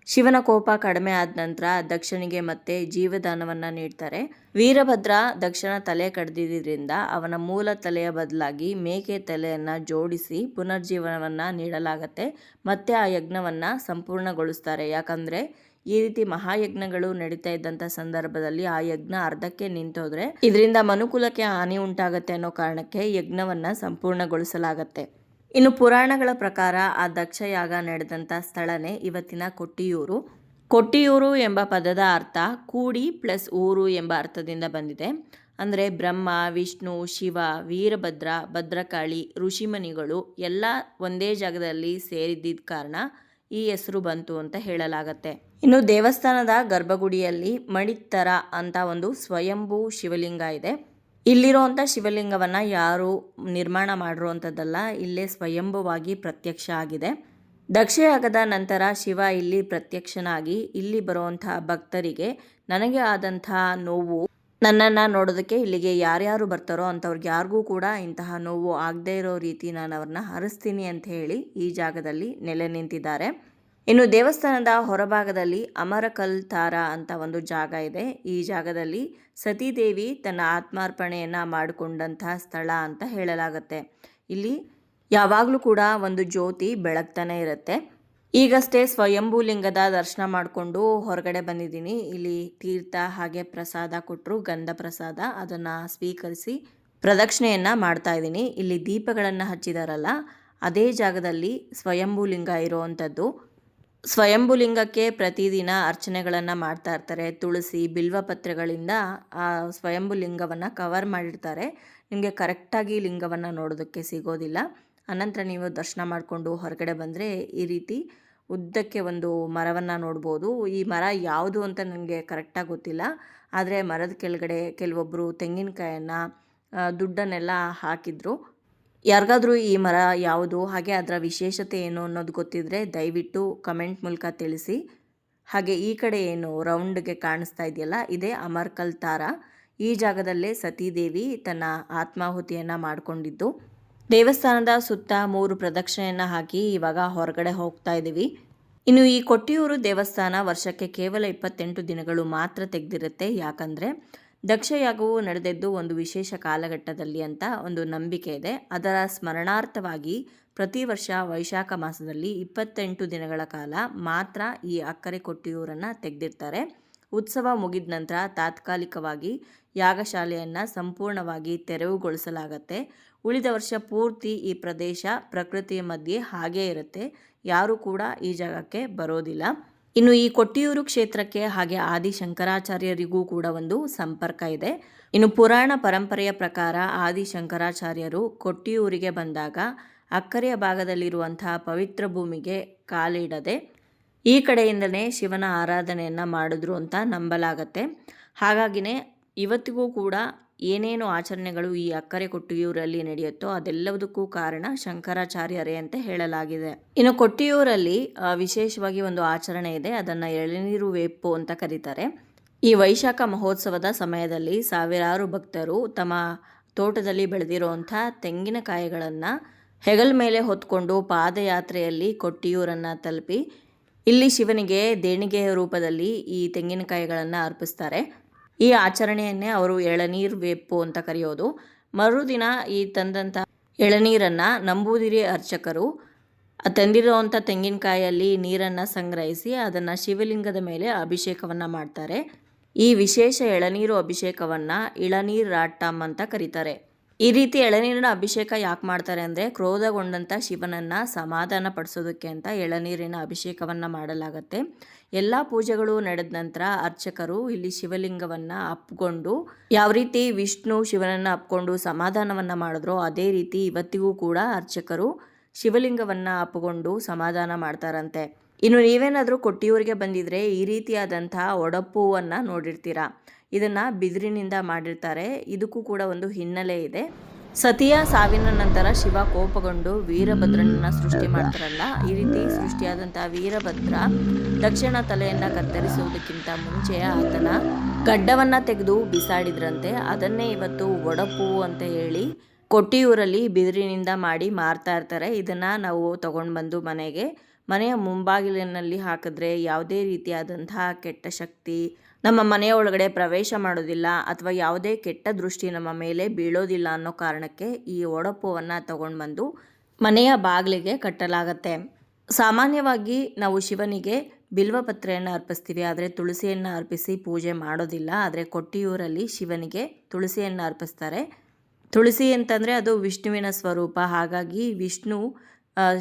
ಶಿವನ ಕೋಪ ಕಡಿಮೆ ಆದ ನಂತರ ದಕ್ಷನಿಗೆ ಮತ್ತೆ ಜೀವದಾನವನ್ನ ನೀಡ್ತಾರೆ. ವೀರಭದ್ರ ದಕ್ಷನ ತಲೆ ಕಡ್ದಿದ್ದರಿಂದ ಅವನ ಮೂಲ ತಲೆಯ ಬದಲಾಗಿ ಮೇಕೆ ತಲೆಯನ್ನ ಜೋಡಿಸಿ ಪುನರ್ಜೀವನವನ್ನ ನೀಡಲಾಗತ್ತೆ. ಮತ್ತೆ ಆ ಯಜ್ಞವನ್ನ ಸಂಪೂರ್ಣಗೊಳಿಸ್ತಾರೆ. ಯಾಕಂದ್ರೆ ಈ ರೀತಿ ಮಹಾಯಜ್ಞಗಳು ನಡೀತಾ ಇದ್ದಂಥ ಸಂದರ್ಭದಲ್ಲಿ ಆ ಯಜ್ಞ ಅರ್ಧಕ್ಕೆ ನಿಂತೋದ್ರೆ ಇದರಿಂದ ಮನುಕುಲಕ್ಕೆ ಹಾನಿ ಉಂಟಾಗತ್ತೆ ಅನ್ನೋ ಕಾರಣಕ್ಕೆ ಯಜ್ಞವನ್ನ ಸಂಪೂರ್ಣಗೊಳಿಸಲಾಗತ್ತೆ. ಇನ್ನು ಪುರಾಣಗಳ ಪ್ರಕಾರ ಆ ದಕ್ಷ ಯಾಗ ನಡೆದಂಥ ಸ್ಥಳನೇ ಇವತ್ತಿನ ಕೊಟ್ಟಿಯೂರು. ಕೊಟ್ಟಿಯೂರು ಎಂಬ ಪದದ ಅರ್ಥ ಕೂಡಿ ಪ್ಲಸ್ ಊರು ಎಂಬ ಅರ್ಥದಿಂದ ಬಂದಿದೆ. ಅಂದರೆ ಬ್ರಹ್ಮ, ವಿಷ್ಣು, ಶಿವ, ವೀರಭದ್ರ, ಭದ್ರಕಾಳಿ, ಋಷಿಮುನಿಗಳು ಎಲ್ಲ ಒಂದೇ ಜಾಗದಲ್ಲಿ ಸೇರಿದ್ದ ಕಾರಣ ಈ ಹೆಸರು ಬಂತು ಅಂತ ಹೇಳಲಾಗತ್ತೆ. ಇನ್ನು ದೇವಸ್ಥಾನದ ಗರ್ಭಗುಡಿಯಲ್ಲಿ ಮಣಿತ್ತರ ಅಂತ ಒಂದು ಸ್ವಯಂಭೂ ಶಿವಲಿಂಗ ಇದೆ. ಇಲ್ಲಿರುವಂಥ ಶಿವಲಿಂಗವನ್ನು ಯಾರು ನಿರ್ಮಾಣ ಮಾಡಿರುವಂಥದ್ದಲ್ಲ, ಇಲ್ಲೇ ಸ್ವಯಂಭುವಾಗಿ ಪ್ರತ್ಯಕ್ಷ ಆಗಿದೆ. ದಕ್ಷಯಾಗದ ನಂತರ ಶಿವ ಇಲ್ಲಿ ಪ್ರತ್ಯಕ್ಷನಾಗಿ ಇಲ್ಲಿ ಬರುವಂಥ ಭಕ್ತರಿಗೆ ನನಗೆ ಆದಂಥ ನೋವು, ನನ್ನನ್ನು ನೋಡೋದಕ್ಕೆ ಇಲ್ಲಿಗೆ ಯಾರ್ಯಾರು ಬರ್ತಾರೋ ಅಂಥವ್ರಿಗೆ ಯಾರಿಗೂ ಕೂಡ ಇಂತಹ ನೋವು ಆಗದೇ ಇರೋ ರೀತಿ ನಾನು ಅವ್ರನ್ನ ಹರಿಸ್ತೀನಿ ಅಂತ ಹೇಳಿ ಈ ಜಾಗದಲ್ಲಿ ನೆಲೆ ನಿಂತಿದ್ದಾರೆ. ಇನ್ನು ದೇವಸ್ಥಾನದ ಹೊರಭಾಗದಲ್ಲಿ ಅಮರಕಲ್ ತಾರ ಅಂತ ಒಂದು ಜಾಗ ಇದೆ. ಈ ಜಾಗದಲ್ಲಿ ಸತೀದೇವಿ ತನ್ನ ಆತ್ಮಾರ್ಪಣೆಯನ್ನು ಮಾಡಿಕೊಂಡಂತಹ ಸ್ಥಳ ಅಂತ ಹೇಳಲಾಗುತ್ತೆ. ಇಲ್ಲಿ ಯಾವಾಗಲೂ ಕೂಡ ಒಂದು ಜ್ಯೋತಿ ಬೆಳಗ್ತಾನೆ ಇರುತ್ತೆ. ಈಗಷ್ಟೇ ಸ್ವಯಂಭೂ ಲಿಂಗದ ದರ್ಶನ ಮಾಡಿಕೊಂಡು ಹೊರಗಡೆ ಬಂದಿದ್ದೀನಿ. ಇಲ್ಲಿ ತೀರ್ಥ ಹಾಗೆ ಪ್ರಸಾದ ಕೊಟ್ಟರು, ಗಂಧ ಪ್ರಸಾದ, ಅದನ್ನು ಸ್ವೀಕರಿಸಿ ಪ್ರದಕ್ಷಿಣೆಯನ್ನು ಮಾಡ್ತಾ ಇದ್ದೀನಿ. ಇಲ್ಲಿ ದೀಪಗಳನ್ನು ಹಚ್ಚಿದಾರಲ್ಲ ಅದೇ ಜಾಗದಲ್ಲಿ ಸ್ವಯಂಭೂ ಲಿಂಗ ಇರುವಂಥದ್ದು. ಸ್ವಯಂಭೂ ಲಿಂಗಕ್ಕೆ ಪ್ರತಿದಿನ ಅರ್ಚನೆಗಳನ್ನು ಮಾಡ್ತಾ ಇರ್ತಾರೆ. ತುಳಸಿ, ಬಿಲ್ವಪತ್ರೆಗಳಿಂದ ಆ ಸ್ವಯಂಭೂ ಲಿಂಗವನ್ನು ಕವರ್ ಮಾಡಿರ್ತಾರೆ. ನಿಮಗೆ ಕರೆಕ್ಟಾಗಿ ಲಿಂಗವನ್ನು ನೋಡೋದಕ್ಕೆ ಸಿಗೋದಿಲ್ಲ. ಅನಂತರ ನೀವು ದರ್ಶನ ಮಾಡಿಕೊಂಡು ಹೊರಗಡೆ ಬಂದರೆ ಈ ರೀತಿ ಉದ್ದಕ್ಕೆ ಒಂದು ಮರವನ್ನು ನೋಡ್ಬೋದು. ಈ ಮರ ಯಾವುದು ಅಂತ ನನಗೆ ಕರೆಕ್ಟಾಗಿ ಗೊತ್ತಿಲ್ಲ. ಆದರೆ ಮರದ ಕೆಳಗಡೆ ಕೆಲವೊಬ್ಬರು ತೆಂಗಿನಕಾಯನ್ನು ದುಡ್ಡನ್ನೆಲ್ಲ ಹಾಕಿದ್ರು. ಯಾರಿಗಾದ್ರೂ ಈ ಮರ ಯಾವುದು ಹಾಗೆ ಅದರ ವಿಶೇಷತೆ ಏನು ಅನ್ನೋದು ಗೊತ್ತಿದ್ರೆ ದಯವಿಟ್ಟು ಕಮೆಂಟ್ ಮೂಲಕ ತಿಳಿಸಿ. ಹಾಗೆ ಈ ಕಡೆ ಏನು ರೌಂಡ್ಗೆ ಕಾಣಿಸ್ತಾ ಇದೆಯಲ್ಲ ಇದೇ ಅಮರ್ಕಲ್ ತಾರ. ಈ ಜಾಗದಲ್ಲೇ ಸತೀದೇವಿ ತನ್ನ ಆತ್ಮಾಹುತಿಯನ್ನು ಮಾಡಿಕೊಂಡಿದ್ದು. ದೇವಸ್ಥಾನದ ಸುತ್ತ 3 ಪ್ರದಕ್ಷಿಣೆಯನ್ನು ಹಾಕಿ ಇವಾಗ ಹೊರಗಡೆ ಹೋಗ್ತಾ ಇದ್ದೀವಿ. ಇನ್ನು ಈ ಕೊಟ್ಟಿಯೂರು ದೇವಸ್ಥಾನ ವರ್ಷಕ್ಕೆ ಕೇವಲ 28 ದಿನಗಳು ಮಾತ್ರ ತೆಗೆದಿರುತ್ತೆ. ಯಾಕಂದರೆ ದಕ್ಷಯಾಗವು ನಡೆದಿದ್ದು ಒಂದು ವಿಶೇಷ ಕಾಲಘಟ್ಟದಲ್ಲಿ ಅಂತ ಒಂದು ನಂಬಿಕೆ ಇದೆ. ಅದರ ಸ್ಮರಣಾರ್ಥವಾಗಿ ಪ್ರತಿ ವರ್ಷ ವೈಶಾಖ ಮಾಸದಲ್ಲಿ 28 ದಿನಗಳ ಕಾಲ ಮಾತ್ರ ಈ ಅಕ್ಕರೆ ಕೊಟ್ಟಿಯೂರನ್ನು ತೆಗೆದಿರ್ತಾರೆ. ಉತ್ಸವ ಮುಗಿದ ನಂತರ ತಾತ್ಕಾಲಿಕವಾಗಿ ಯಾಗಶಾಲೆಯನ್ನು ಸಂಪೂರ್ಣವಾಗಿ ತೆರವುಗೊಳಿಸಲಾಗತ್ತೆ. ಉಳಿದ ವರ್ಷ ಪೂರ್ತಿ ಈ ಪ್ರದೇಶ ಪ್ರಕೃತಿಯ ಮಧ್ಯೆ ಹಾಗೇ ಇರುತ್ತೆ. ಯಾರೂ ಕೂಡ ಈ ಜಾಗಕ್ಕೆ ಬರೋದಿಲ್ಲ. ಇನ್ನು ಈ ಕೊಟ್ಟಿಯೂರು ಕ್ಷೇತ್ರಕ್ಕೆ ಹಾಗೆ ಆದಿ ಶಂಕರಾಚಾರ್ಯರಿಗೂ ಕೂಡ ಒಂದು ಸಂಪರ್ಕ ಇದೆ. ಇನ್ನು ಪುರಾಣ ಪರಂಪರೆಯ ಪ್ರಕಾರ ಆದಿ ಶಂಕರಾಚಾರ್ಯರು ಕೊಟ್ಟಿಯೂರಿಗೆ ಬಂದಾಗ ಅಕ್ಕರೆಯ ಭಾಗದಲ್ಲಿರುವಂತಹ ಪವಿತ್ರ ಭೂಮಿಗೆ ಕಾಲಿಡದೆ ಈ ಕಡೆಯಿಂದಲೇ ಶಿವನ ಆರಾಧನೆಯನ್ನು ಮಾಡಿದ್ರು ಅಂತ ನಂಬಲಾಗತ್ತೆ. ಹಾಗಾಗಿನೇ ಇವತ್ತಿಗೂ ಕೂಡ ಏನೇನು ಆಚರಣೆಗಳು ಈ ಅಕ್ಕರೆ ಕೊಟ್ಟಿಯೂರಲ್ಲಿ ನಡೆಯುತ್ತೋ ಅದೆಲ್ಲದಕ್ಕೂ ಕಾರಣ ಶಂಕರಾಚಾರ್ಯರೇ ಅಂತ ಹೇಳಲಾಗಿದೆ. ಇನ್ನು ಕೊಟ್ಟಿಯೂರಲ್ಲಿ ವಿಶೇಷವಾಗಿ ಒಂದು ಆಚರಣೆ ಇದೆ, ಅದನ್ನು ಎಳನೀರು ವೇಪು ಅಂತ ಕರೀತಾರೆ. ಈ ವೈಶಾಖ ಮಹೋತ್ಸವದ ಸಮಯದಲ್ಲಿ ಸಾವಿರಾರು ಭಕ್ತರು ತಮ್ಮ ತೋಟದಲ್ಲಿ ಬೆಳೆದಿರುವಂಥ ತೆಂಗಿನಕಾಯಿಗಳನ್ನು ಹೆಗಲ ಮೇಲೆ ಹೊತ್ಕೊಂಡು ಪಾದಯಾತ್ರೆಯಲ್ಲಿ ಕೊಟ್ಟಿಯೂರನ್ನು ತಲುಪಿ ಇಲ್ಲಿ ಶಿವನಿಗೆ ದೇಣಿಗೆಯ ರೂಪದಲ್ಲಿ ಈ ತೆಂಗಿನಕಾಯಿಗಳನ್ನು ಅರ್ಪಿಸ್ತಾರೆ. ಈ ಆಚರಣೆಯನ್ನೇ ಅವರು ಎಳನೀರು ವೇಪು ಅಂತ ಕರೆಯೋದು. ಮರುದಿನ ಈ ತಂದಂಥ ಎಳನೀರನ್ನು ನಂಬೂದಿರಿ ಅರ್ಚಕರು ತಂದಿರುವಂಥ ತೆಂಗಿನಕಾಯಲ್ಲಿ ನೀರನ್ನು ಸಂಗ್ರಹಿಸಿ ಅದನ್ನು ಶಿವಲಿಂಗದ ಮೇಲೆ ಅಭಿಷೇಕವನ್ನು ಮಾಡ್ತಾರೆ. ಈ ವಿಶೇಷ ಎಳನೀರು ಅಭಿಷೇಕವನ್ನು ಇಳನೀರಾಟ್ಟಂ ಅಂತ ಕರೀತಾರೆ. ಈ ರೀತಿ ಎಳನೀರಿನ ಅಭಿಷೇಕ ಯಾಕೆ ಮಾಡ್ತಾರೆ ಅಂದರೆ, ಕ್ರೋಧಗೊಂಡಂಥ ಶಿವನನ್ನು ಸಮಾಧಾನ ಪಡಿಸೋದಕ್ಕೆ ಅಂತ ಎಳನೀರಿನ ಅಭಿಷೇಕವನ್ನು ಮಾಡಲಾಗತ್ತೆ. ಎಲ್ಲ ಪೂಜೆಗಳು ನಡೆದ ನಂತರ ಅರ್ಚಕರು ಇಲ್ಲಿ ಶಿವಲಿಂಗವನ್ನು ಅಪ್ಕೊಂಡು ಯಾವ ರೀತಿ ವಿಷ್ಣು ಶಿವನನ್ನು ಅಪ್ಕೊಂಡು ಸಮಾಧಾನವನ್ನು ಮಾಡಿದ್ರೋ ಅದೇ ರೀತಿ ಇವತ್ತಿಗೂ ಕೂಡ ಅರ್ಚಕರು ಶಿವಲಿಂಗವನ್ನು ಅಪ್ಕೊಂಡು ಸಮಾಧಾನ ಮಾಡ್ತಾರಂತೆ. ಇನ್ನು ನೀವೇನಾದರೂ ಕೊಟ್ಟಿಯೂರಿಗೆ ಬಂದಿದ್ರೆ ಈ ರೀತಿಯಾದಂಥ ಒಡಪೂವನ್ನು ನೋಡಿರ್ತೀರಾ. ಇದನ್ನು ಬಿದಿರಿನಿಂದ ಮಾಡಿರ್ತಾರೆ. ಇದಕ್ಕೂ ಕೂಡ ಒಂದು ಹಿನ್ನೆಲೆ ಇದೆ. ಸತಿಯ ಸಾವಿನ ನಂತರ ಶಿವ ಕೋಪಗೊಂಡು ವೀರಭದ್ರನನ್ನು ಸೃಷ್ಟಿ ಮಾಡ್ತಾರಲ್ಲ, ಈ ರೀತಿ ಸೃಷ್ಟಿಯಾದಂಥ ವೀರಭದ್ರ ದಕ್ಷಿಣ ತಲೆಯನ್ನು ಕತ್ತರಿಸುವುದಕ್ಕಿಂತ ಮುಂಚೆ ಆತನ ಗಡ್ಡವನ್ನು ತೆಗೆದು ಬಿಸಾಡಿದ್ರಂತೆ. ಅದನ್ನೇ ಇವತ್ತು ಒಡಪು ಅಂತ ಹೇಳಿ ಕೊಟ್ಟಿಯೂರಲ್ಲಿ ಬಿದಿರಿನಿಂದ ಮಾಡಿ ಮಾರ್ತಾ ಇರ್ತಾರೆ. ಇದನ್ನು ನಾವು ತಗೊಂಡು ಬಂದು ಮನೆಯ ಮುಂಬಾಗಿಲಿನಲ್ಲಿ ಹಾಕಿದ್ರೆ ಯಾವುದೇ ರೀತಿಯಾದಂತಹ ಕೆಟ್ಟ ಶಕ್ತಿ ನಮ್ಮ ಮನೆಯ ಒಳಗಡೆ ಪ್ರವೇಶ ಮಾಡೋದಿಲ್ಲ ಅಥವಾ ಯಾವುದೇ ಕೆಟ್ಟ ದೃಷ್ಟಿ ನಮ್ಮ ಮೇಲೆ ಬೀಳೋದಿಲ್ಲ ಅನ್ನೋ ಕಾರಣಕ್ಕೆ ಈ ಒಡಪುವನ್ನು ತಗೊಂಡು ಬಂದು ಮನೆಯ ಬಾಗಿಲಿಗೆ ಕಟ್ಟಲಾಗತ್ತೆ. ಸಾಮಾನ್ಯವಾಗಿ ನಾವು ಶಿವನಿಗೆ ಬಿಲ್ವಪತ್ರೆಯನ್ನು ಅರ್ಪಿಸ್ತೀವಿ, ಆದರೆ ತುಳಸಿಯನ್ನು ಅರ್ಪಿಸಿ ಪೂಜೆ ಮಾಡೋದಿಲ್ಲ. ಆದರೆ ಕೊಟ್ಟಿಯೂರಲ್ಲಿ ಶಿವನಿಗೆ ತುಳಸಿಯನ್ನು ಅರ್ಪಿಸ್ತಾರೆ. ತುಳಸಿ ಅಂತಂದರೆ ಅದು ವಿಷ್ಣುವಿನ ಸ್ವರೂಪ. ಹಾಗಾಗಿ ವಿಷ್ಣು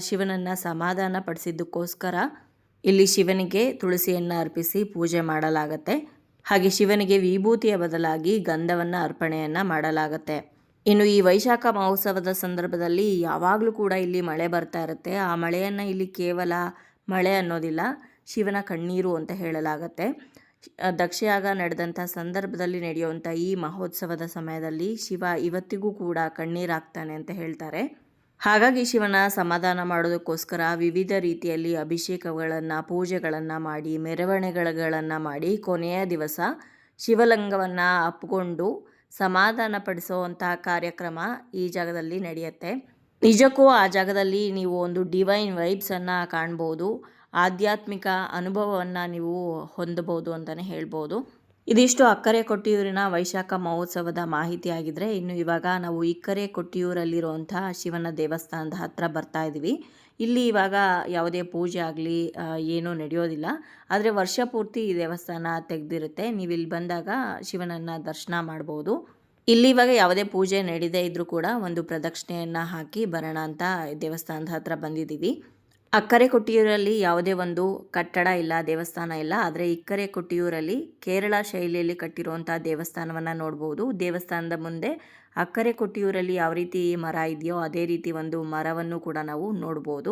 ಶಿವನನ್ನು ಸಮಾಧಾನ ಪಡಿಸಿದ್ದಕ್ಕೋಸ್ಕರ ಇಲ್ಲಿ ಶಿವನಿಗೆ ತುಳಸಿಯನ್ನು ಅರ್ಪಿಸಿ ಪೂಜೆ ಮಾಡಲಾಗತ್ತೆ. ಹಾಗೆ ಶಿವನಿಗೆ ವಿಭೂತಿಯ ಬದಲಾಗಿ ಗಂಧವನ್ನು ಅರ್ಪಣೆಯನ್ನು ಮಾಡಲಾಗತ್ತೆ. ಇನ್ನು ಈ ವೈಶಾಖ ಮಹೋತ್ಸವದ ಸಂದರ್ಭದಲ್ಲಿ ಯಾವಾಗಲೂ ಕೂಡ ಇಲ್ಲಿ ಮಳೆ ಬರ್ತಾ ಇರುತ್ತೆ. ಆ ಮಳೆಯನ್ನು ಇಲ್ಲಿ ಕೇವಲ ಮಳೆ ಅನ್ನೋದಿಲ್ಲ, ಶಿವನ ಕಣ್ಣೀರು ಅಂತ ಹೇಳಲಾಗತ್ತೆ. ದಕ್ಷಯಾಗ ನಡೆದಂಥ ಸಂದರ್ಭದಲ್ಲಿ ನಡೆಯುವಂಥ ಈ ಮಹೋತ್ಸವದ ಸಮಯದಲ್ಲಿ ಶಿವ ಇವತ್ತಿಗೂ ಕೂಡ ಕಣ್ಣೀರಾಗ್ತಾನೆ ಅಂತ ಹೇಳ್ತಾರೆ. ಹಾಗಾಗಿ ಶಿವನ ಸಮಾಧಾನ ಮಾಡೋದಕ್ಕೋಸ್ಕರ ವಿವಿಧ ರೀತಿಯಲ್ಲಿ ಅಭಿಷೇಕಗಳನ್ನು ಪೂಜೆಗಳನ್ನು ಮಾಡಿ ಮೆರವಣಿಗೆಗಳನ್ನು ಮಾಡಿ ಕೊನೆಯ ದಿವಸ ಶಿವಲಿಂಗವನ್ನು ಅಪ್ಕೊಂಡು ಸಮಾಧಾನ ಪಡಿಸುವಂತಹ ಕಾರ್ಯಕ್ರಮ ಈ ಜಾಗದಲ್ಲಿ ನಡೆಯುತ್ತೆ. ನಿಜಕ್ಕೂ ಆ ಜಾಗದಲ್ಲಿ ನೀವು ಒಂದು ಡಿವೈನ್ ವೈಬ್ಸನ್ನು ಕಾಣ್ಬೋದು, ಆಧ್ಯಾತ್ಮಿಕ ಅನುಭವವನ್ನು ನೀವು ಹೊಂದಬಹುದು ಅಂತಲೇ ಹೇಳ್ಬೋದು. ಇದಿಷ್ಟು ಅಕ್ಕರೆ ಕೊಟ್ಟಿಯೂರಿನ ವೈಶಾಖ ಮಹೋತ್ಸವದ ಮಾಹಿತಿ ಆಗಿದ್ರೆ, ಇನ್ನು ಇವಾಗ ನಾವು ಇಕ್ಕರೆ ಕೊಟ್ಟಿಯೂರಲ್ಲಿರುವಂಥ ಶಿವನ ದೇವಸ್ಥಾನದ ಹತ್ರ ಬರ್ತಾ ಇದ್ದೀವಿ. ಇಲ್ಲಿ ಇವಾಗ ಯಾವುದೇ ಪೂಜೆ ಆಗಲಿ ಏನೂ ನಡೆಯೋದಿಲ್ಲ, ಆದರೆ ವರ್ಷ ಪೂರ್ತಿ ಈ ದೇವಸ್ಥಾನ ತೆಗೆದಿರುತ್ತೆ. ನೀವು ಇಲ್ಲಿ ಬಂದಾಗ ಶಿವನನ್ನು ದರ್ಶನ ಮಾಡ್ಬೋದು. ಇಲ್ಲಿ ಇವಾಗ ಯಾವುದೇ ಪೂಜೆ ನಡೀದೇ ಇದ್ರೂ ಕೂಡ ಒಂದು ಪ್ರದಕ್ಷಿಣೆಯನ್ನು ಹಾಕಿ ಬರೋಣ ಅಂತ ದೇವಸ್ಥಾನದ ಹತ್ರ ಬಂದಿದ್ದೀವಿ. ಅಕ್ಕರೆ ಕೊಟ್ಟಿಯೂರಲ್ಲಿ ಯಾವುದೇ ಒಂದು ಕಟ್ಟಡ ಇಲ್ಲ, ದೇವಸ್ಥಾನ ಇಲ್ಲ. ಆದರೆ ಇಕ್ಕರೆ ಕೊಟ್ಟಿಯೂರಲ್ಲಿ ಕೇರಳ ಶೈಲಿಯಲ್ಲಿ ಕಟ್ಟಿರುವಂಥ ದೇವಸ್ಥಾನವನ್ನು ನೋಡ್ಬೋದು. ದೇವಸ್ಥಾನದ ಮುಂದೆ ಅಕ್ಕರೆ ಕೊಟ್ಟಿಯೂರಲ್ಲಿ ಯಾವ ರೀತಿ ಮರ ಇದೆಯೋ ಅದೇ ರೀತಿ ಒಂದು ಮರವನ್ನು ಕೂಡ ನಾವು ನೋಡ್ಬೋದು.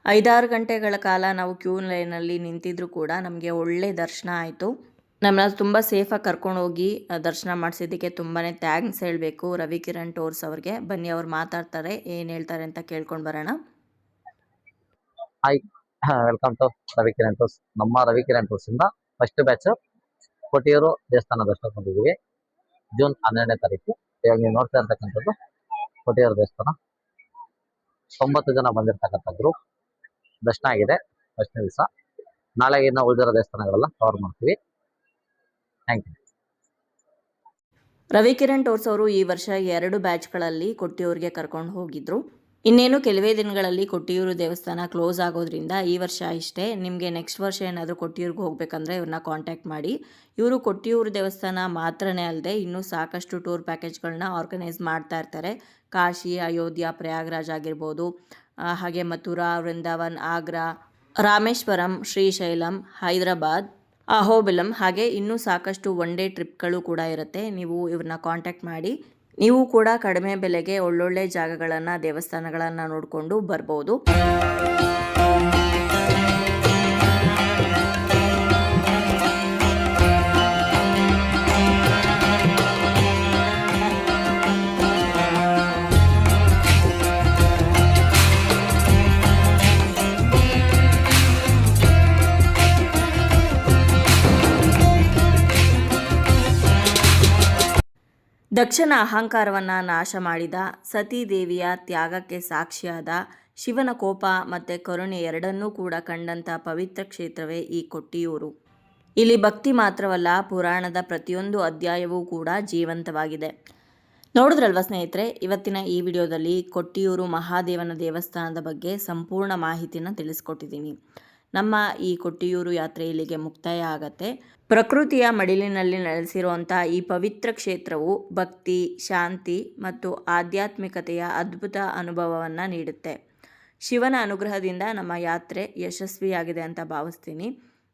5-6 ಗಂಟೆಗಳ ಕಾಲ ನಾವು ಕ್ಯೂ ಲೈನಲ್ಲಿ ನಿಂತಿದ್ರು ಕೂಡ ನಮಗೆ ಒಳ್ಳೆ ದರ್ಶನ ಆಯಿತು. ನಮ್ಮನ್ನ ತುಂಬ ಸೇಫಾಗಿ ಕರ್ಕೊಂಡೋಗಿ ದರ್ಶನ ಮಾಡಿಸಿದ್ದಕ್ಕೆ ತುಂಬಾ ಥ್ಯಾಂಕ್ಸ್ ಹೇಳಬೇಕು ರವಿಕಿರಣ್ ಟೂರ್ಸ್ ಅವ್ರಿಗೆ. ಬನ್ನಿ ಅವ್ರು ಮಾತಾಡ್ತಾರೆ, ಏನು ಹೇಳ್ತಾರೆ ಅಂತ ಕೇಳ್ಕೊಂಡು ಬರೋಣ. Hi, welcome to Ravikiran tours. ನಮ್ಮ ರವಿಕಿರಣ್ ಟೂರ್ಸ್ ಇಂದ ಫಸ್ಟ್ ಬ್ಯಾಚ್ ಕೊಟ್ಟಿಯೂರು ದೇವಸ್ಥಾನ ದರ್ಶನ ಬಂದಿದ್ದೀವಿ. ಜೂನ್ 12ನೇ ತಾರೀಕು. ಇವಾಗ ನೀವು ನೋಡ್ತಾ ಇರ್ತಕ್ಕಂಥದ್ದು ಕೊಟ್ಟಿಯೂರು ದೇವಸ್ಥಾನ. 90 ಜನ ಬಂದಿರ್ತಕ್ಕಂಥ ಗ್ರೂಪ್ ದರ್ಶನ ಆಗಿದೆ ಫಸ್ಟ್ನೇ ದಿವಸ. ನಾಳೆಗೆ ಇನ್ನು ಉಳಿದಿರೋ ದೇವಸ್ಥಾನಗಳೆಲ್ಲ ಕವರ್ ಮಾಡ್ತೀವಿ. Thank you. ರವಿಕಿರಣ್ ಟೂರ್ಸ್ ಅವರು ಈ ವರ್ಷ 2 ಬ್ಯಾಚ್ಗಳಲ್ಲಿ ಕೊಟ್ಟಿಯೂರಿಗೆ ಕರ್ಕೊಂಡು ಹೋಗಿದ್ರು. ಇನ್ನೇನು ಕೆಲವೇ ದಿನಗಳಲ್ಲಿ ಕೊಟ್ಟಿಯೂರು ದೇವಸ್ಥಾನ ಕ್ಲೋಸ್ ಆಗೋದ್ರಿಂದ ಈ ವರ್ಷ ಇಷ್ಟೇ. ನಿಮಗೆ ನೆಕ್ಸ್ಟ್ ವರ್ಷ ಏನಾದರೂ ಕೊಟ್ಟಿಯೂರಿಗೆ ಹೋಗಬೇಕಂದ್ರೆ ಇವ್ರನ್ನ ಕಾಂಟ್ಯಾಕ್ಟ್ ಮಾಡಿ. ಇವರು ಕೊಟ್ಟಿಯೂರು ದೇವಸ್ಥಾನ ಮಾತ್ರನೇ ಅಲ್ಲದೆ ಇನ್ನೂ ಸಾಕಷ್ಟು ಟೂರ್ ಪ್ಯಾಕೇಜ್ಗಳನ್ನ ಆರ್ಗನೈಸ್ ಮಾಡ್ತಾ ಇರ್ತಾರೆ. ಕಾಶಿ, ಅಯೋಧ್ಯ, ಪ್ರಯಾಗ್ರಾಜ್ ಆಗಿರ್ಬೋದು, ಹಾಗೆ ಮಥುರಾ, ವೃಂದಾವನ್, ಆಗ್ರಾ, ರಾಮೇಶ್ವರಂ, ಶ್ರೀಶೈಲಂ, ಹೈದರಾಬಾದ್, ಅಹೋಬಿಲಂ, ಹಾಗೆ ಇನ್ನೂ ಸಾಕಷ್ಟು ಒನ್ ಡೇ ಟ್ರಿಪ್ಗಳು ಕೂಡ ಇರುತ್ತೆ. ನೀವು ಇವ್ರನ್ನ ಕಾಂಟ್ಯಾಕ್ಟ್ ಮಾಡಿ ನೀವು ಕೂಡ ಕಡಿಮೆ ಬೆಲೆಗೆ ಒಳ್ಳೊಳ್ಳೆ ಜಾಗಗಳನ್ನು, ದೇವಸ್ಥಾನಗಳನ್ನು ನೋಡಿಕೊಂಡು ಬರ್ಬೋದು. ದಕ್ಷನ ಅಹಂಕಾರವನ್ನು ನಾಶ ಮಾಡಿದ, ಸತೀದೇವಿಯ ತ್ಯಾಗಕ್ಕೆ ಸಾಕ್ಷಿಯಾದ, ಶಿವನ ಕೋಪ ಮತ್ತು ಕರುಣೆ ಎರಡನ್ನೂ ಕೂಡ ಕಂಡಂಥ ಪವಿತ್ರ ಕ್ಷೇತ್ರವೇ ಈ ಕೊಟ್ಟಿಯೂರು. ಇಲ್ಲಿ ಭಕ್ತಿ ಮಾತ್ರವಲ್ಲ, ಪುರಾಣದ ಪ್ರತಿಯೊಂದು ಅಧ್ಯಾಯವೂ ಕೂಡ ಜೀವಂತವಾಗಿದೆ. ನೋಡಿದ್ರಲ್ವ ಸ್ನೇಹಿತರೆ, ಇವತ್ತಿನ ಈ ವಿಡಿಯೋದಲ್ಲಿ ಕೊಟ್ಟಿಯೂರು ಮಹಾದೇವನ ದೇವಸ್ಥಾನದ ಬಗ್ಗೆ ಸಂಪೂರ್ಣ ಮಾಹಿತಿನ ತಿಳಿಸ್ಕೊಟ್ಟಿದ್ದೀನಿ. ನಮ್ಮ ಈ ಕೊಟ್ಟಿಯೂರು ಯಾತ್ರೆ ಇಲ್ಲಿಗೆ ಮುಕ್ತಾಯ ಆಗತ್ತೆ. ಪ್ರಕೃತಿಯ ಮಡಿಲಿನಲ್ಲಿ ನೆಲೆಸಿರುವಂಥ ಈ ಪವಿತ್ರ ಕ್ಷೇತ್ರವು ಭಕ್ತಿ, ಶಾಂತಿ ಮತ್ತು ಆಧ್ಯಾತ್ಮಿಕತೆಯ ಅದ್ಭುತ ಅನುಭವವನ್ನು ನೀಡುತ್ತೆ. ಶಿವನ ಅನುಗ್ರಹದಿಂದ ನಮ್ಮ ಯಾತ್ರೆ ಯಶಸ್ವಿಯಾಗಿದೆ ಅಂತ ಭಾವಿಸ್ತೀನಿ.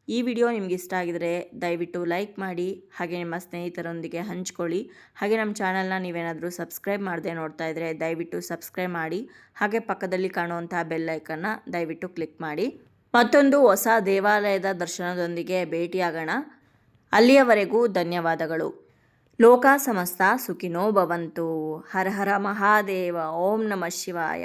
ಈ ವಿಡಿಯೋ ನಿಮ್ಗೆ ಇಷ್ಟ ಆಗಿದರೆ ದಯವಿಟ್ಟು ಲೈಕ್ ಮಾಡಿ, ಹಾಗೆ ನಿಮ್ಮ ಸ್ನೇಹಿತರೊಂದಿಗೆ ಹಂಚ್ಕೊಳ್ಳಿ. ಹಾಗೆ ನಮ್ಮ ಚಾನಲ್ನ ನೀವೇನಾದರೂ ಸಬ್ಸ್ಕ್ರೈಬ್ ಮಾಡದೆ ನೋಡ್ತಾ ಇದ್ದರೆ ದಯವಿಟ್ಟು ಸಬ್ಸ್ಕ್ರೈಬ್ ಮಾಡಿ, ಹಾಗೆ ಪಕ್ಕದಲ್ಲಿ ಕಾಣುವಂಥ ಬೆಲ್ ಐಕನ್ನ ದಯವಿಟ್ಟು ಕ್ಲಿಕ್ ಮಾಡಿ. ಮತ್ತೊಂದು ಹೊಸ ದೇವಾಲಯದ ದರ್ಶನದೊಂದಿಗೆ ಭೇಟಿಯಾಗೋಣ. ಅಲ್ಲಿಯವರೆಗೂ ಧನ್ಯವಾದಗಳು. ಲೋಕ ಸಮಸ್ತ ಸುಖಿನೋ ಭವಂತು. ಹರ ಹರ ಮಹಾದೇವ. ಓಂ ನಮಃ ಶಿವಾಯ.